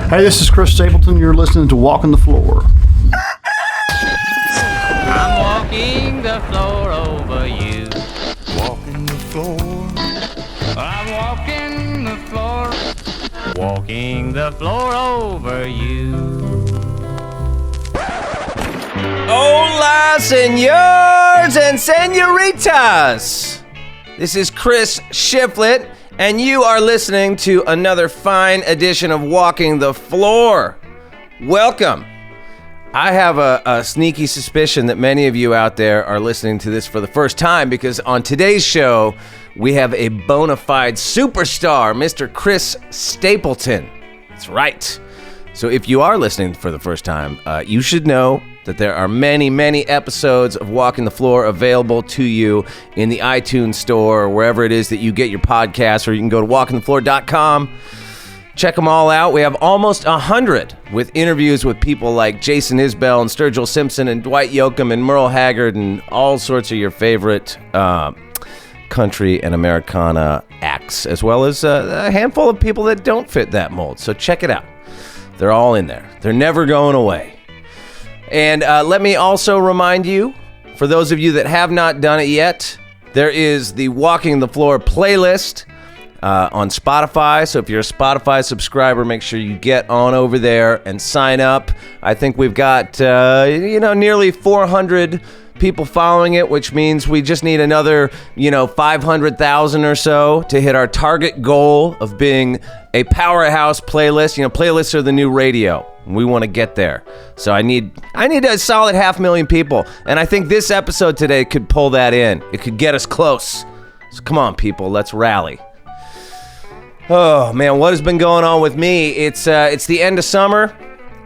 Hey, this is Chris Stapleton. You're listening to Walking the Floor. I'm walking the floor over you. Walking the floor. I'm walking the floor. Walking the floor over you. Hola, senors and senoritas. This is Chris Shiflett, and you are listening to another fine edition of Walking the Floor. Welcome. I have a sneaky suspicion that many of you out there are listening to this for the first time, because on today's show, we have a bona fide superstar, Mr. Chris Stapleton. That's right. So if you are listening for the first time, you should know that there are many, many episodes of Walking the Floor available to you in the iTunes store or wherever it is that you get your podcasts, or you can go to walkingthefloor.com. Check them all out. We have almost 100 with interviews with people like Jason Isbell and Sturgill Simpson and Dwight Yoakam and Merle Haggard and all sorts of your favorite country and Americana acts, as well as a handful of people that don't fit that mold. So check it out. They're all in there. They're never going away. And let me also remind you, for those of you that have not done it yet, there is the Walking the Floor playlist on Spotify. So if you're a Spotify subscriber, make sure you get on over there and sign up. I think we've got, nearly 400 people following it, which means we just need another, 500,000 or so to hit our target goal of being a powerhouse playlist. Playlists are the new radio. We want to get there. So I need a solid 500,000 people. And I think this episode today could pull that in. It could get us close. So come on, people, let's rally. Oh, man, what has been going on with me? It's the end of summer,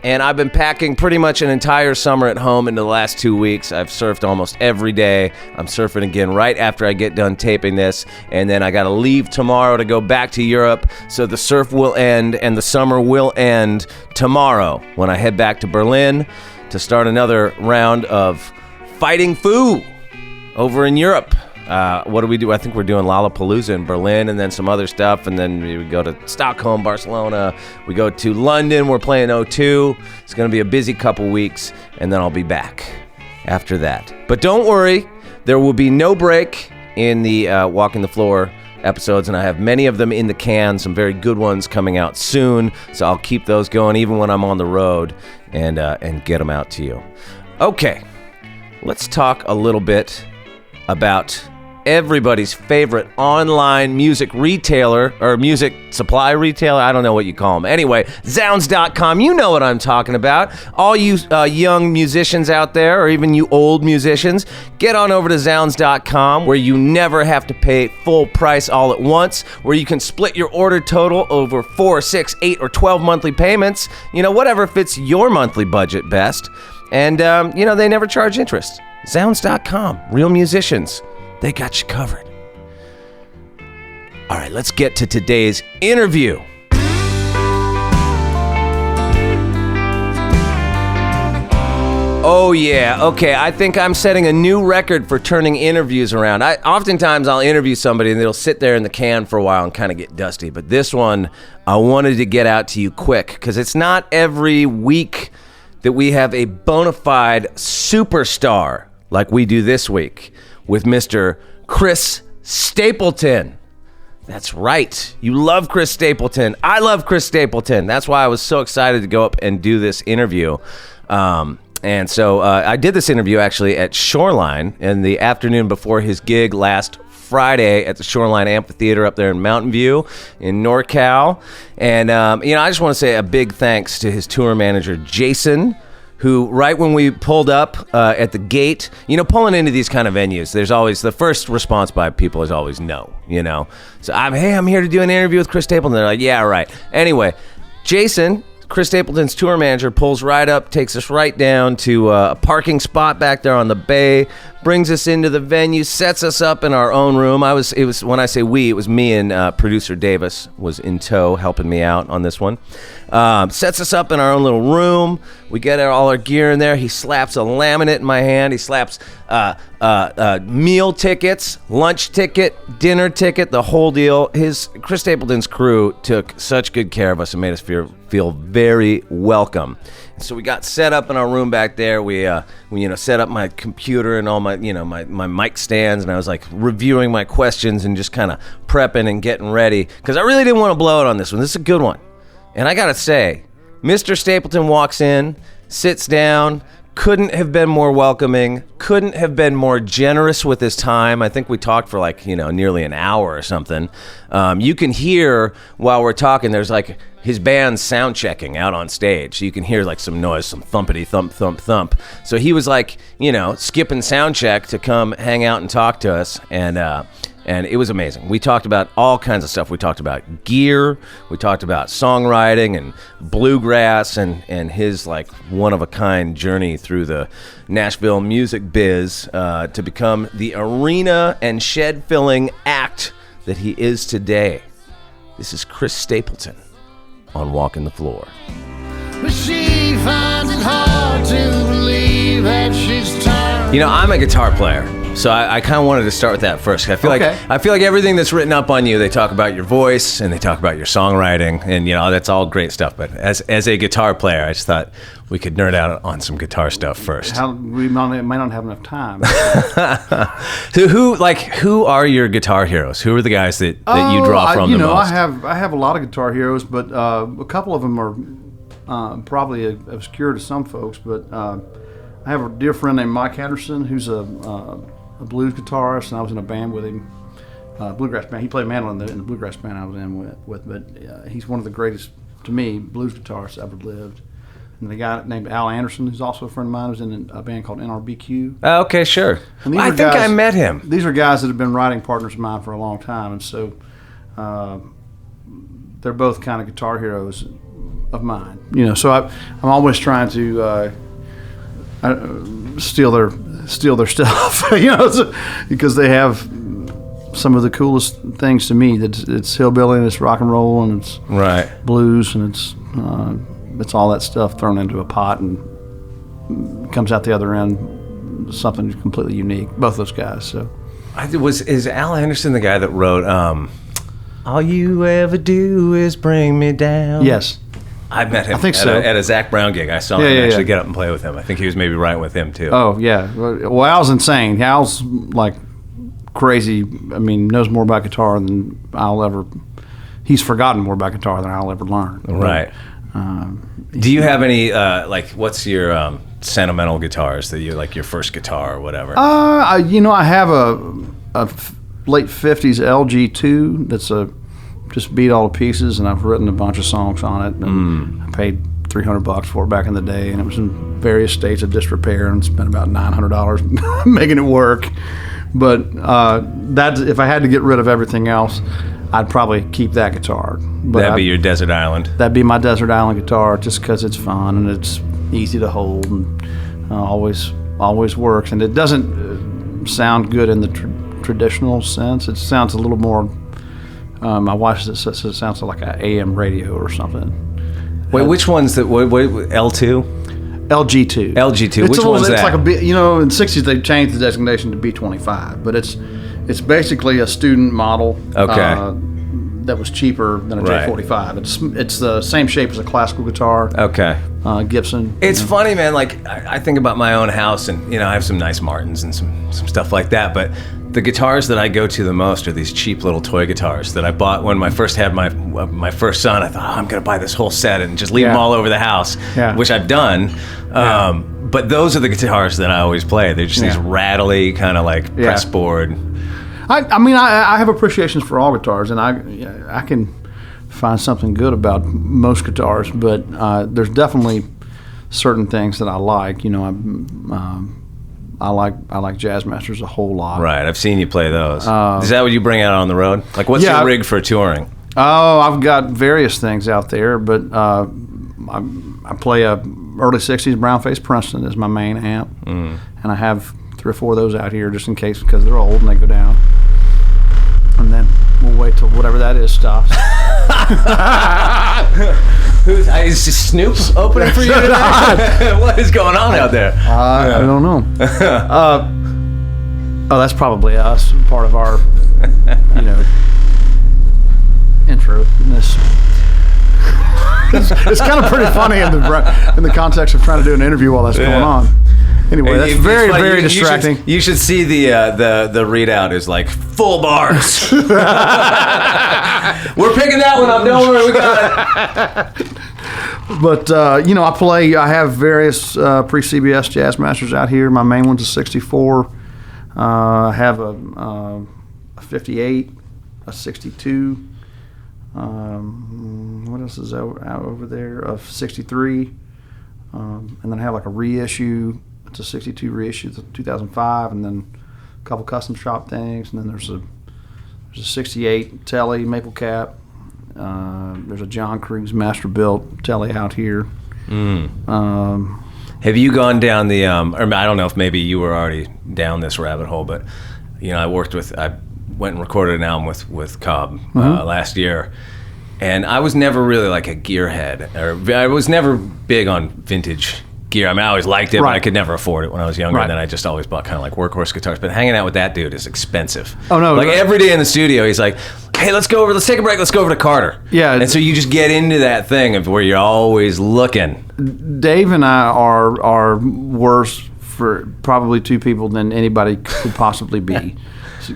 and I've been packing pretty much an entire summer at home into the last 2 weeks. I've surfed almost every day. I'm surfing again right after I get done taping this, and then I got to leave tomorrow to go back to Europe, so the surf will end and the summer will end tomorrow when I head back to Berlin to start another round of fighting foo over in Europe. What do we do? I think we're doing Lollapalooza in Berlin and then some other stuff. And then we go to Stockholm, Barcelona. We go to London. We're playing O2. It's going to be a busy couple weeks. And then I'll be back after that. But don't worry. There will be no break in the Walking the Floor episodes. And I have many of them in the can. Some very good ones coming out soon. So I'll keep those going even when I'm on the road and get them out to you. Okay. Let's talk a little bit about everybody's favorite online music retailer, or music supply retailer. I don't know what you call them. Anyway, Zounds.com. You know what I'm talking about. All you young musicians out there, or even you old musicians, get on over to Zounds.com, where you never have to pay full price all at once, where you can split your order total over 4, 6, 8, or 12 monthly payments. Whatever fits your monthly budget best. And, they never charge interest. Zounds.com. Real musicians. They got you covered. All right, let's get to today's interview. Oh, yeah. Okay, I think I'm setting a new record for turning interviews around. Oftentimes I'll interview somebody and they'll sit there in the can for a while and kind of get dusty. But this one, I wanted to get out to you quick, because it's not every week that we have a bona fide superstar like we do this week with Mr. Chris Stapleton. That's right. You love Chris Stapleton. I love Chris Stapleton. That's why I was so excited to go up and do this interview. And so I did this interview actually at Shoreline in the afternoon before his gig last Friday at the Shoreline Amphitheater up there in Mountain View in NorCal. And, I just want to say a big thanks to his tour manager, Jason, who right when we pulled up at the gate, pulling into these kind of venues, there's always, the first response by people is always no, So I'm here to do an interview with Chris Stapleton. They're like, yeah, right. Anyway, Jason, Chris Stapleton's tour manager, pulls right up, takes us right down to a parking spot back there on the bay, brings us into the venue, sets us up in our own room. It was when I say we, it was me and producer Davis was in tow helping me out on this one. Sets us up in our own little room. We get all our gear in there. He slaps a laminate in my hand. He slaps meal tickets, lunch ticket, dinner ticket, the whole deal. Chris Stapleton's crew took such good care of us and made us feel very welcome. So we got set up in our room back there. We set up my computer and all my my mic stands, and I was like reviewing my questions and just kind of prepping and getting ready because I really didn't want to blow it on this one. This is a good one. And I gotta say, Mr. Stapleton walks in, sits down, couldn't have been more welcoming, couldn't have been more generous with his time. I think we talked for nearly an hour or something. You can hear while we're talking, there's like his band's sound checking out on stage. So you can hear like some noise, some thumpity thump, thump, thump. So he was like, skipping sound check to come hang out and talk to us. And it was amazing. We talked about all kinds of stuff. We talked about gear. We talked about songwriting and bluegrass and his like one-of-a-kind journey through the Nashville music biz to become the arena and shed-filling act that he is today. This is Chris Stapleton on Walking the Floor. But she finds it hard to believe that she's turned. I'm a guitar player. So I kind of wanted to start with that first. I feel like everything that's written up on you, they talk about your voice and they talk about your songwriting, and that's all great stuff. But as a guitar player, I just thought we could nerd out on some guitar stuff first. We might not have enough time. So who are your guitar heroes? Who are the guys that you draw from the most? I have a lot of guitar heroes, but a couple of them are probably obscure to some folks. But I have a dear friend named Mike Henderson, who's a blues guitarist, and I was in a band with him, bluegrass band. He played mandolin in the bluegrass band I was in with but he's one of the greatest, to me, blues guitarists ever lived. And the guy named Al Anderson, who's also a friend of mine, was in a band called NRBQ. Oh, okay, sure. I think I met him. These are guys that have been writing partners of mine for a long time, and so they're both kind of guitar heroes of mine. So I'm always trying to steal their stuff, because they have some of the coolest things to me. It's hillbilly and it's rock and roll and it's blues and it's all that stuff thrown into a pot and comes out the other end something completely unique. Both those guys. So, is Al Henderson the guy that wrote "All You Ever Do Is Bring Me Down"? Yes. I met him at a Zach Brown gig. I saw him actually get up and play with him. I think he was maybe right with him, too. Oh, yeah. Well, Al's insane. Al's, like, crazy. I mean, knows more about guitar than I'll ever... He's forgotten more about guitar than I'll ever learn. Right. Do you have any, what's your sentimental guitars that you, like your first guitar or whatever? I have a late 50s LG2 that's just beat all to pieces, and I've written a bunch of songs on it, and I paid $300 for it back in the day, and it was in various states of disrepair and spent about $900 making it work. But that's, if I had to get rid of everything else, I'd probably keep that guitar. But that'd be your Desert Island. That'd be my Desert Island guitar, just because it's fun and it's easy to hold and always works. And it doesn't sound good in the traditional sense. It sounds a little more. My wife says it sounds like an AM radio or something. Wait, which one's that? L2? LG2. LG2. Which one's that? It's like in the 60s they changed the designation to B25, but it's basically a student model. Okay. That was cheaper than a J45. It's the same shape as a classical guitar. Okay. Gibson. It's funny, man. Like I think about my own house, and I have some nice Martins and some stuff like that, but the guitars that I go to the most are these cheap little toy guitars that I bought when I first had my first son. I thought, I'm going to buy this whole set and just leave them all over the house, which I've done. But those are the guitars that I always play. They're just these rattly kind of like press board. I have appreciations for all guitars, and I can find something good about most guitars, but there's definitely certain things that I like. I like Jazz Masters a whole lot. Right, I've seen you play those. Is that what you bring out on the road? Like, what's your rig for touring? Oh, I've got various things out there, but I play a early '60s brown face Princeton as my main amp, and I have 3 or 4 of those out here just in case because they're old and they go down. And then we'll wait till whatever that is stops. Is Snoop opening for you tonight? What is going on out there? I don't know. Oh, that's probably us. Part of our, intro. It's kind of pretty funny in the context of trying to do an interview while that's going on. Anyway, that's very, very distracting. You should see the readout is like full bars. We're picking that one up. Don't worry, we got it. But I have various pre-CBS Jazz Masters out here. My main one's a 64. I have a 58, a 62. What else is out over there? A 63. And then I have like a reissue. It's a 62 reissue, 2005, and then a couple custom shop things. And then there's a 68 Telly Maple Cap. There's a John Kruse Master Built Telly out here. Have you gone down the? Or I don't know if maybe you were already down this rabbit hole, but I went and recorded an album with Cobb last year, and I was never really like a gearhead, or I was never big on vintage gear. I mean, I always liked it, but I could never afford it when I was younger. And then I just always bought kind of like workhorse guitars. But hanging out with that dude is expensive. Oh no! Like every day in the studio, he's like, "Hey, let's take a break. Let's go over to Carter." Yeah. And so you just get into that thing of where you're always looking. Dave and I are worse for probably 2 people than anybody could possibly be,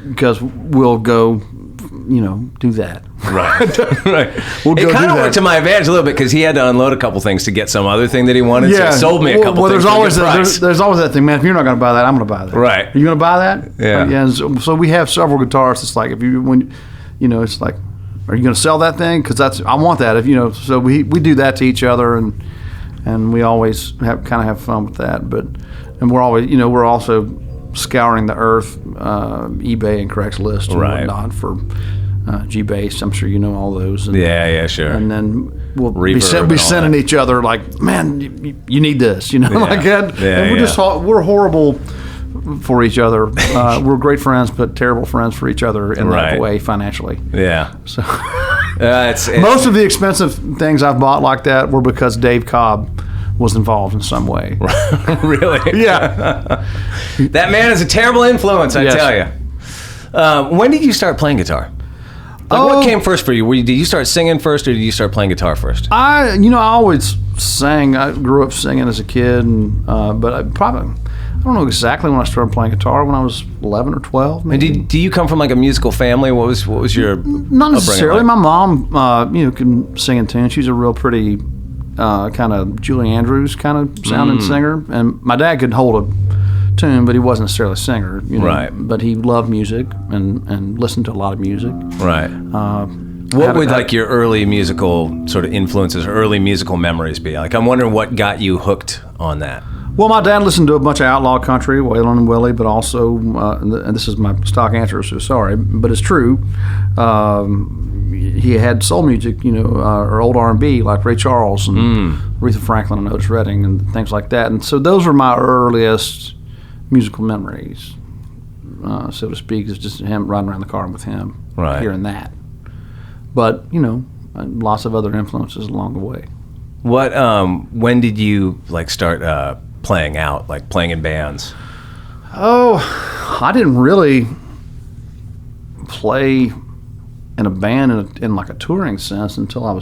because we'll go, do that. Right. Right. It kind of worked to my advantage a little bit because he had to unload a couple things to get some other thing that he wanted. Yeah. So he sold me a couple things. There's always that thing, man. If you're not going to buy that, I'm going to buy that. Right. Are you going to buy that? Yeah. And so we have several guitarists. It's like it's like, are you going to sell that thing? Because I want that. So we do that to each other, and we always have fun with that. And we're always, we're also scouring the earth, eBay and Craigslist and whatnot for G-Bass. I'm sure you know all those. And, yeah, sure. And then we'll Reverb be sending each other like, man, you need this, like that. Yeah, and we're horrible for each other. We're great friends, but terrible friends for each other in that way financially. Yeah. So it's most of the expensive things I've bought like that were because Dave Cobb was involved in some way. Really? Yeah. That man is a terrible influence, I tell you. When did you start playing guitar? What came first for you? Did you start singing first, or did you start playing guitar first? I always sang. I grew up singing as a kid, but I don't know exactly when I started playing guitar. When I was 11 or 12, maybe. And do you come from like a musical family? What was your not necessarily? Like? My mom, can sing in tune. She's a real pretty kind of Julie Andrews kind of sounding singer, and my dad could hold a tune, but he wasn't necessarily a singer. Right. But he loved music and listened to a lot of music. Right. What would like your early musical sort of influences or early musical memories be? Like, I'm wondering what got you hooked on that. Well, my dad listened to a bunch of outlaw country, Waylon and Willie, but also, and this is my stock answer, so sorry, but it's true. He had soul music, or old R&B like Ray Charles and Aretha Franklin and Otis Redding and things like that. And so those were my earliest musical memories, so to speak, is just him riding around the car with him, hearing that. But, lots of other influences along the way. What? When did you start playing out, like playing in bands? Oh, I didn't really play in a band in like a touring sense until I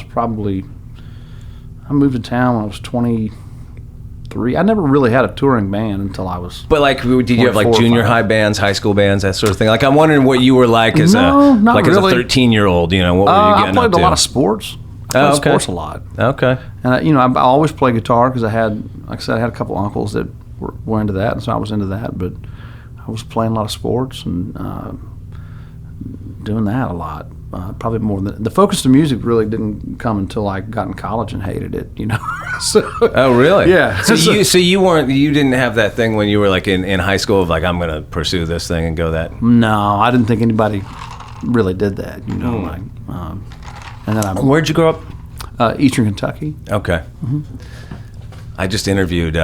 moved to town when I was 23. I never really had a touring band until I was. But did you have junior high bands, high school bands, that sort of thing? I'm wondering what you were like as as a 13-year-old. What were you getting I played up to? a lot of sports. Sports a lot. Okay. And I always played guitar because I had a couple uncles that were into that, and so I was into that. But I was playing a lot of sports and doing that a lot. Probably more than the focus of music really didn't come until I got in college and hated it. So, oh really? Yeah. So you didn't have that thing when you were in high school of I'm going to pursue this thing and go that. No, I didn't think anybody really did that. And then where'd you grow up? Eastern Kentucky. Okay. Mm-hmm. I just interviewed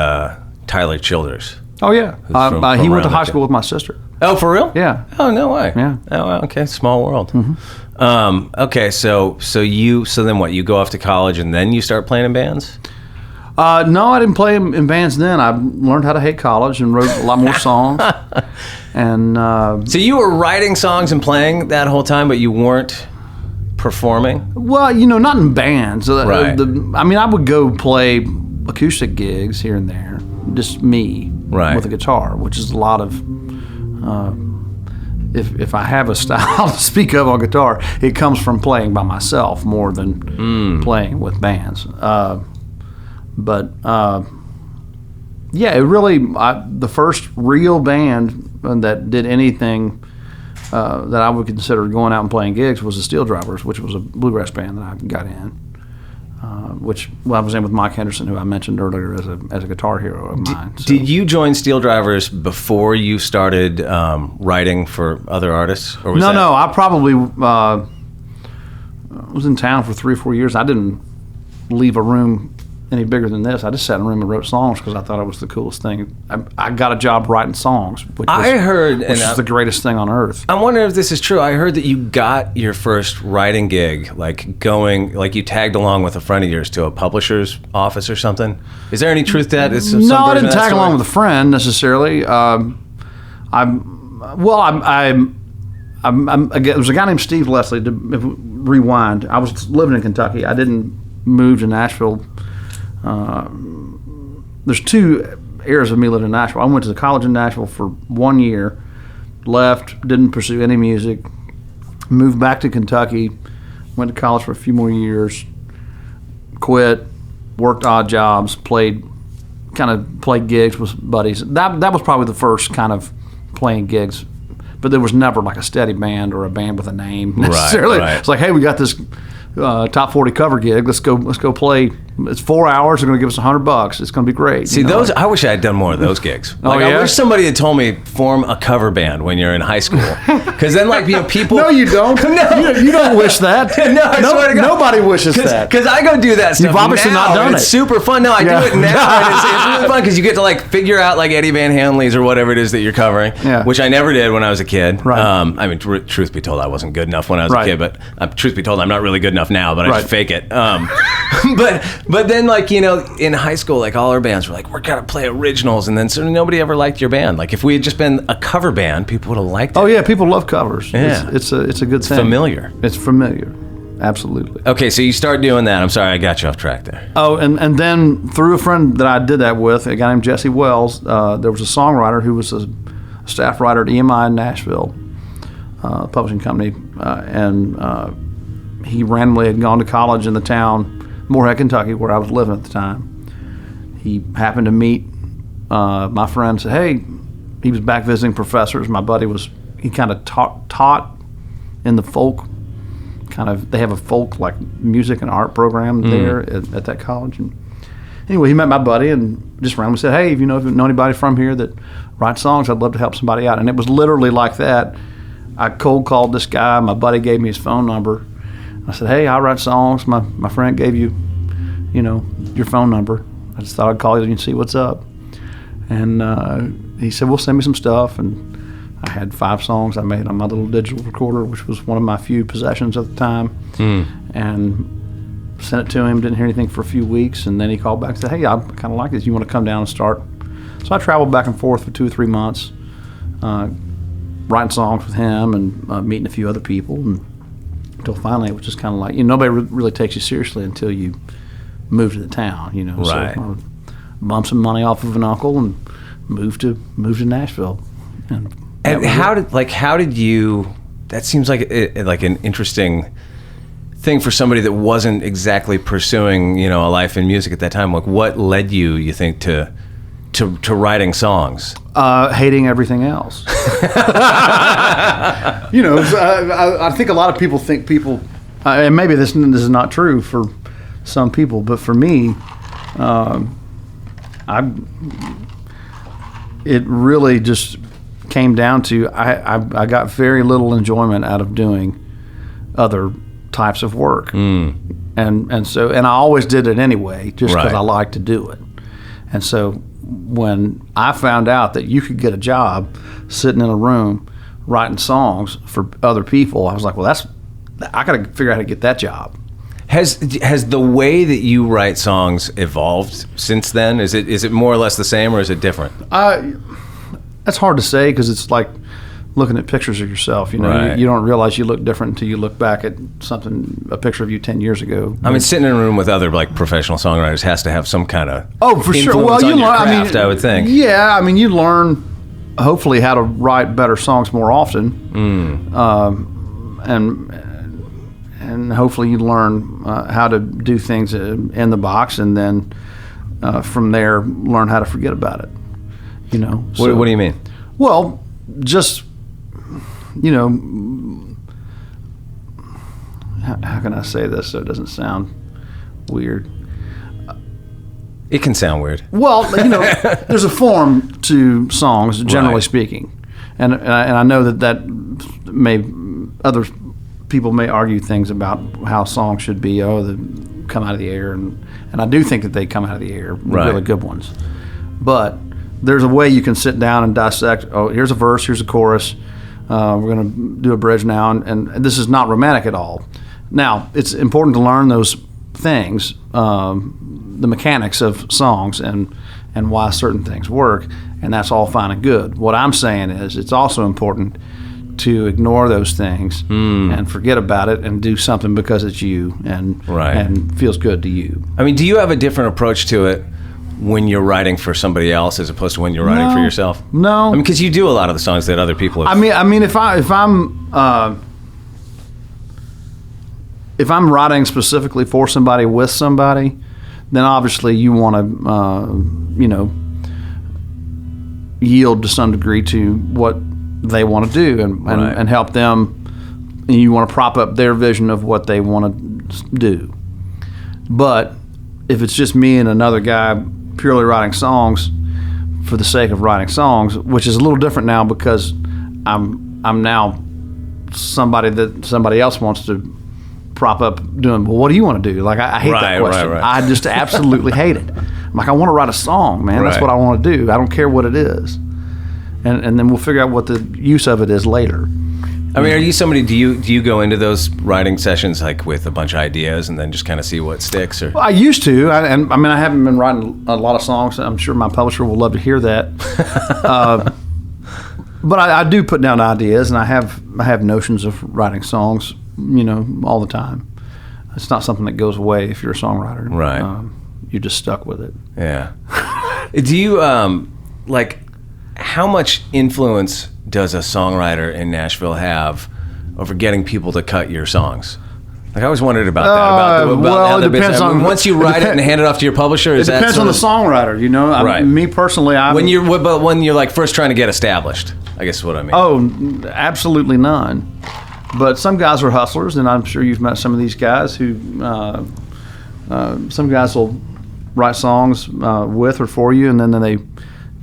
Tyler Childers. Oh yeah, from he went to around high that school with my sister. Oh, for real? Yeah. Oh, no way. Yeah. Oh, wow, okay. Small world. Okay, so then what? You go off to college and then you start playing in bands? No, I didn't play in bands then. I learned how to hate college and wrote a lot more songs. And so you were writing songs and playing that whole time, but you weren't performing? well, not in bands. Right. I would go play acoustic gigs here and there, just me Right. with a guitar, which is a lot of. If I have a style to speak of on guitar, it comes from playing by myself more than playing with bands. Yeah, it really the first real band that did anything that I would consider going out and playing gigs was the Steel Drivers, which was a bluegrass band that I got in. I was in with Mike Henderson, who I mentioned earlier as a guitar hero of mine. So. Did you join Steel Drivers before you started writing for other artists? Or was No. I probably was in town for 3 or 4 years. I didn't leave a room any bigger than this. I just sat in a room and wrote songs because I thought it was the coolest thing. I got a job writing songs, which is the greatest thing on earth. I'm wondering if this is true. I heard that you got your first writing gig, like you tagged along with a friend of yours to a publisher's office or something. Is there any truth to that? No, I didn't tag along with a friend necessarily. There was a guy named Steve Leslie. To rewind, I was living in Kentucky. I didn't move to Nashville. There's 2 eras of me living in Nashville. I went to college in Nashville for 1 year, left, didn't pursue any music, moved back to Kentucky, went to college for a few more years, quit, worked odd jobs, played gigs with buddies. That was probably the first kind of playing gigs, but there was never like a steady band or a band with a name necessarily. Right. It's like, hey, we got this top 40 cover gig. Let's go play. It's 4 hours. They're going to give us $100. It's going to be great. See, I wish I had done more of those gigs. I wish somebody had told me form a cover band when you're in high school. Because then, people. No, you don't. No. You don't wish that. No, I swear to God. Nobody wishes that. Because I go do that stuff. You've obviously now, not done and it. It's super fun. No, I do it now. And it's really fun because you get to figure out Eddie Van Hanley's or whatever it is that you're covering. Yeah. Which I never did when I was a kid. Right. Truth be told, I wasn't good enough when I was a kid. But truth be told, I'm not really good enough now. But I just fake it. But then in high school, all our bands were we're gonna play originals, and then nobody ever liked your band. If we had just been a cover band, people would have liked it. Oh yeah, people love covers. Yeah. It's a good thing. Familiar. It's familiar. Absolutely. Okay, so you start doing that. I'm sorry, I got you off track there. Oh, and then through a friend that I did that with, a guy named Jesse Wells, there was a songwriter who was a staff writer at EMI in Nashville, publishing company, and he randomly had gone to college in the town, Moorhead, Kentucky, where I was living at the time. He happened to meet my friend, said, hey, he was back visiting professors. My buddy he kind of taught in the folk, they have a folk music and art program there at that college. And anyway, he met my buddy and just randomly said, hey, if you know anybody from here that writes songs, I'd love to help somebody out. And it was literally like that. I cold called this guy. My buddy gave me his phone number. I said, hey, I write songs. My friend gave you, your phone number. I just thought I'd call you and see what's up. And he said, well, send me some stuff. And I had 5 songs I made on my little digital recorder, which was one of my few possessions at the time. And sent it to him, didn't hear anything for a few weeks. And then he called back and said, hey, I kind of like this. You want to come down and start? So I traveled back and forth for 2 or 3 months, writing songs with him and meeting a few other people. And until finally it was just kind of nobody really takes you seriously until you move to the town, Right. So I bumped some money off of an uncle and moved to Nashville. And how did you? That seems like an interesting thing for somebody that wasn't exactly pursuing a life in music at that time. What led you think to writing songs? Hating everything else. I think a lot of people think and maybe this is not true for some people, but for me, it really just came down to I got very little enjoyment out of doing other types of work, and I always did it anyway, just because I liked to do it. And so when I found out that you could get a job sitting in a room writing songs for other people, I was like, well, I got to figure out how to get that job. Has the way that you write songs evolved since then? Is it more or less the same, or is it different? That's hard to say because it's like looking at pictures of yourself. You know, Right. you don't realize you look different until you look back at a picture of you 10 years ago. I mean, sitting in a room with other like professional songwriters has to have some kind of For sure. Well, on you your learn. craft, I would think. Yeah, I mean, you learn hopefully how to write better songs more often, and hopefully you learn how to do things in the box, and then from there learn how to forget about it. You know. What do you mean? Well, just how can I say this so it doesn't sound weird? It can sound weird. Well, there's a form to songs, generally Right. speaking, and I know that other people may argue things about how songs should be. They come out of the air, and I do think that they come out of the air, Right. really good ones. But there's a way you can sit down and dissect. Oh, here's a verse, here's a chorus. We're going to do a bridge now, and this is not romantic at all. Now, it's important to learn those things, the mechanics of songs and why certain things work, and that's all fine and good. What I'm saying is it's also important to ignore those things and forget about it and do something because it's you and Right. and feels good to you. I mean, do you have a different approach to it when you're writing for somebody else as opposed to when you're writing for No. yourself? No. I mean, because you do a lot of the songs that other people have. I mean, if I'm writing specifically for somebody with somebody, then obviously you want to, yield to some degree to what they want to do Right. and help them. And you want to prop up their vision of what they want to do. But if it's just me and another guy purely writing songs for the sake of writing songs, which is a little different now because I'm now somebody that somebody else wants to prop up doing. Well, what do you want to do? Like I hate Right, that question. right. I just absolutely hate it. I'm like, I want to write a song, man. That's Right. what I want to do. I don't care what it is, and then we'll figure out what the use of it is later. I mean, are you somebody? Do you go into those writing sessions like with a bunch of ideas and then just kind of see what sticks? Or Well, I used to, I haven't been writing a lot of songs. I'm sure my publisher will love to hear that. But I do put down ideas, and I have notions of writing songs, all the time. It's not something that goes away if you're a songwriter. Right. You're just stuck with it. yeah. Do you how much influence does a songwriter in Nashville have over getting people to cut your songs? Like I always wondered about that. About well, how it the depends business, on- once you write it and hand it off to your publisher. It depends on the songwriter, Right. Me personally, when you're like first trying to get established. I guess is what I mean. Oh, absolutely none. But some guys are hustlers, and I'm sure you've met some of these guys who, some guys will write songs with or for you, and then they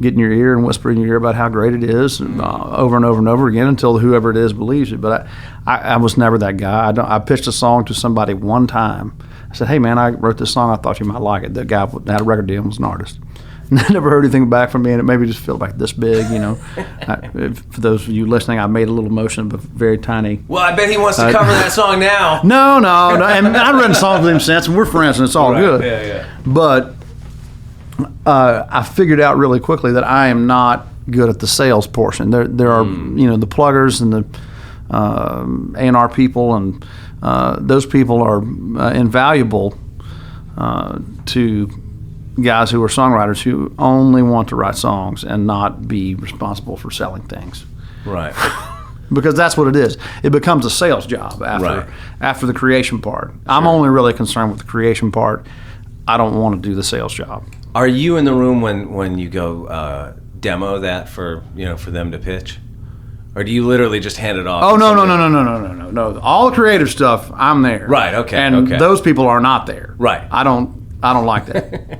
get in your ear and whisper in your ear about how great it is over and over and over again until whoever it is believes it. But I was never that guy. I pitched a song to somebody one time. I said, hey, man, I wrote this song. I thought you might like it. The guy that had a record deal and was an artist. And I never heard anything back from me, and it made me just feel like this big, For those of you listening, I made a little motion, but very tiny. Well, I bet he wants to cover that song now. No. And I've written songs with him since, and we're friends, and it's all Right. good. Yeah. But I figured out really quickly that I am not good at the sales portion. There are, the pluggers and the A&R people, and those people are invaluable to guys who are songwriters who only want to write songs and not be responsible for selling things. Right. Because that's what it is. It becomes a sales job after the creation part. I'm only really concerned with the creation part. I don't want to do the sales job. Are you in the room when you go demo that for them to pitch, or do you literally just hand it off? Oh no! All the creative stuff, I'm there. Right. Okay. And those people are not there. Right. I don't like that.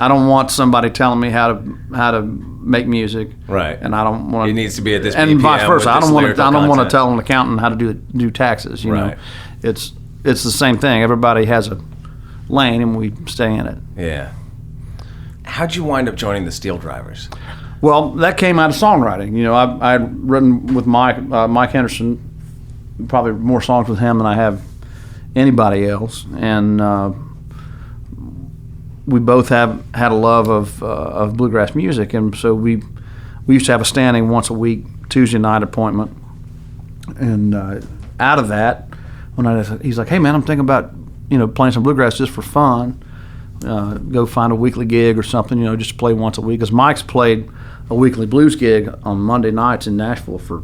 I don't want somebody telling me how to make music. Right. And I don't want. It needs to be at this and BPM vice versa. with I this don't want lyrical to content. tell an accountant how to do taxes. Right. It's the same thing. Everybody has a lane, and we stay in it. Yeah. How'd you wind up joining the Steel Drivers? Well, that came out of songwriting. You know, I'd written with Mike Henderson, probably more songs with him than I have anybody else, and we both had a love of bluegrass music, and so we used to have a standing once a week Tuesday night appointment, and out of that, he's like, "Hey man, I'm thinking about playing some bluegrass just for fun. Go find a weekly gig or something, just to play once a week." Because Mike's played a weekly blues gig on Monday nights in Nashville for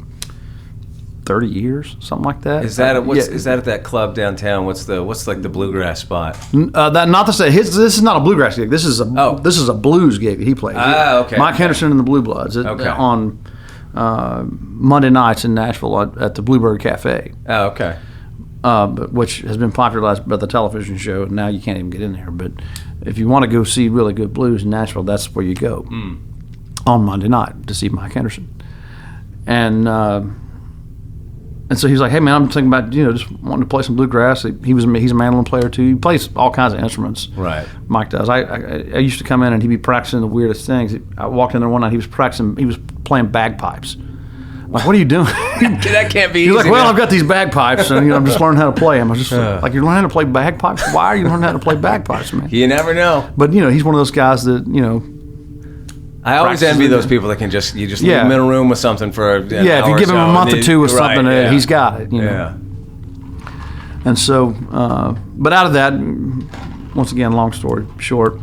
30 years, something like that. Is that is that at that club downtown? What's like the bluegrass spot? That not to say this is not a bluegrass gig. This is a blues gig that he plays. Ah, okay. Mike Henderson and the Blue Bloods on Monday nights in Nashville at the Bluebird Cafe. Oh, okay. Which has been popularized by the television show, and now you can't even get in there. But if you want to go see really good blues in Nashville, that's where you go on Monday night to see Mike Henderson. And so he's like, "Hey man, I'm thinking about just wanting to play some bluegrass." He's a mandolin player too. He plays all kinds of instruments. Right. Mike does. I used to come in and he'd be practicing the weirdest things. I walked in there one night. He was playing bagpipes. I'm like, "What are you doing?" That can't be easy. He's like, "Well, I've got these bagpipes, and I'm just learning how to play them." I was just like, "You're learning how to play bagpipes? Why are you learning how to play bagpipes, man?" You never know. But he's one of those guys that I always envy those people that can just leave them in a room with something for an hour if you give him a month or two with right, something, he's got it. Yeah. And so, but out of that, once again, long story short,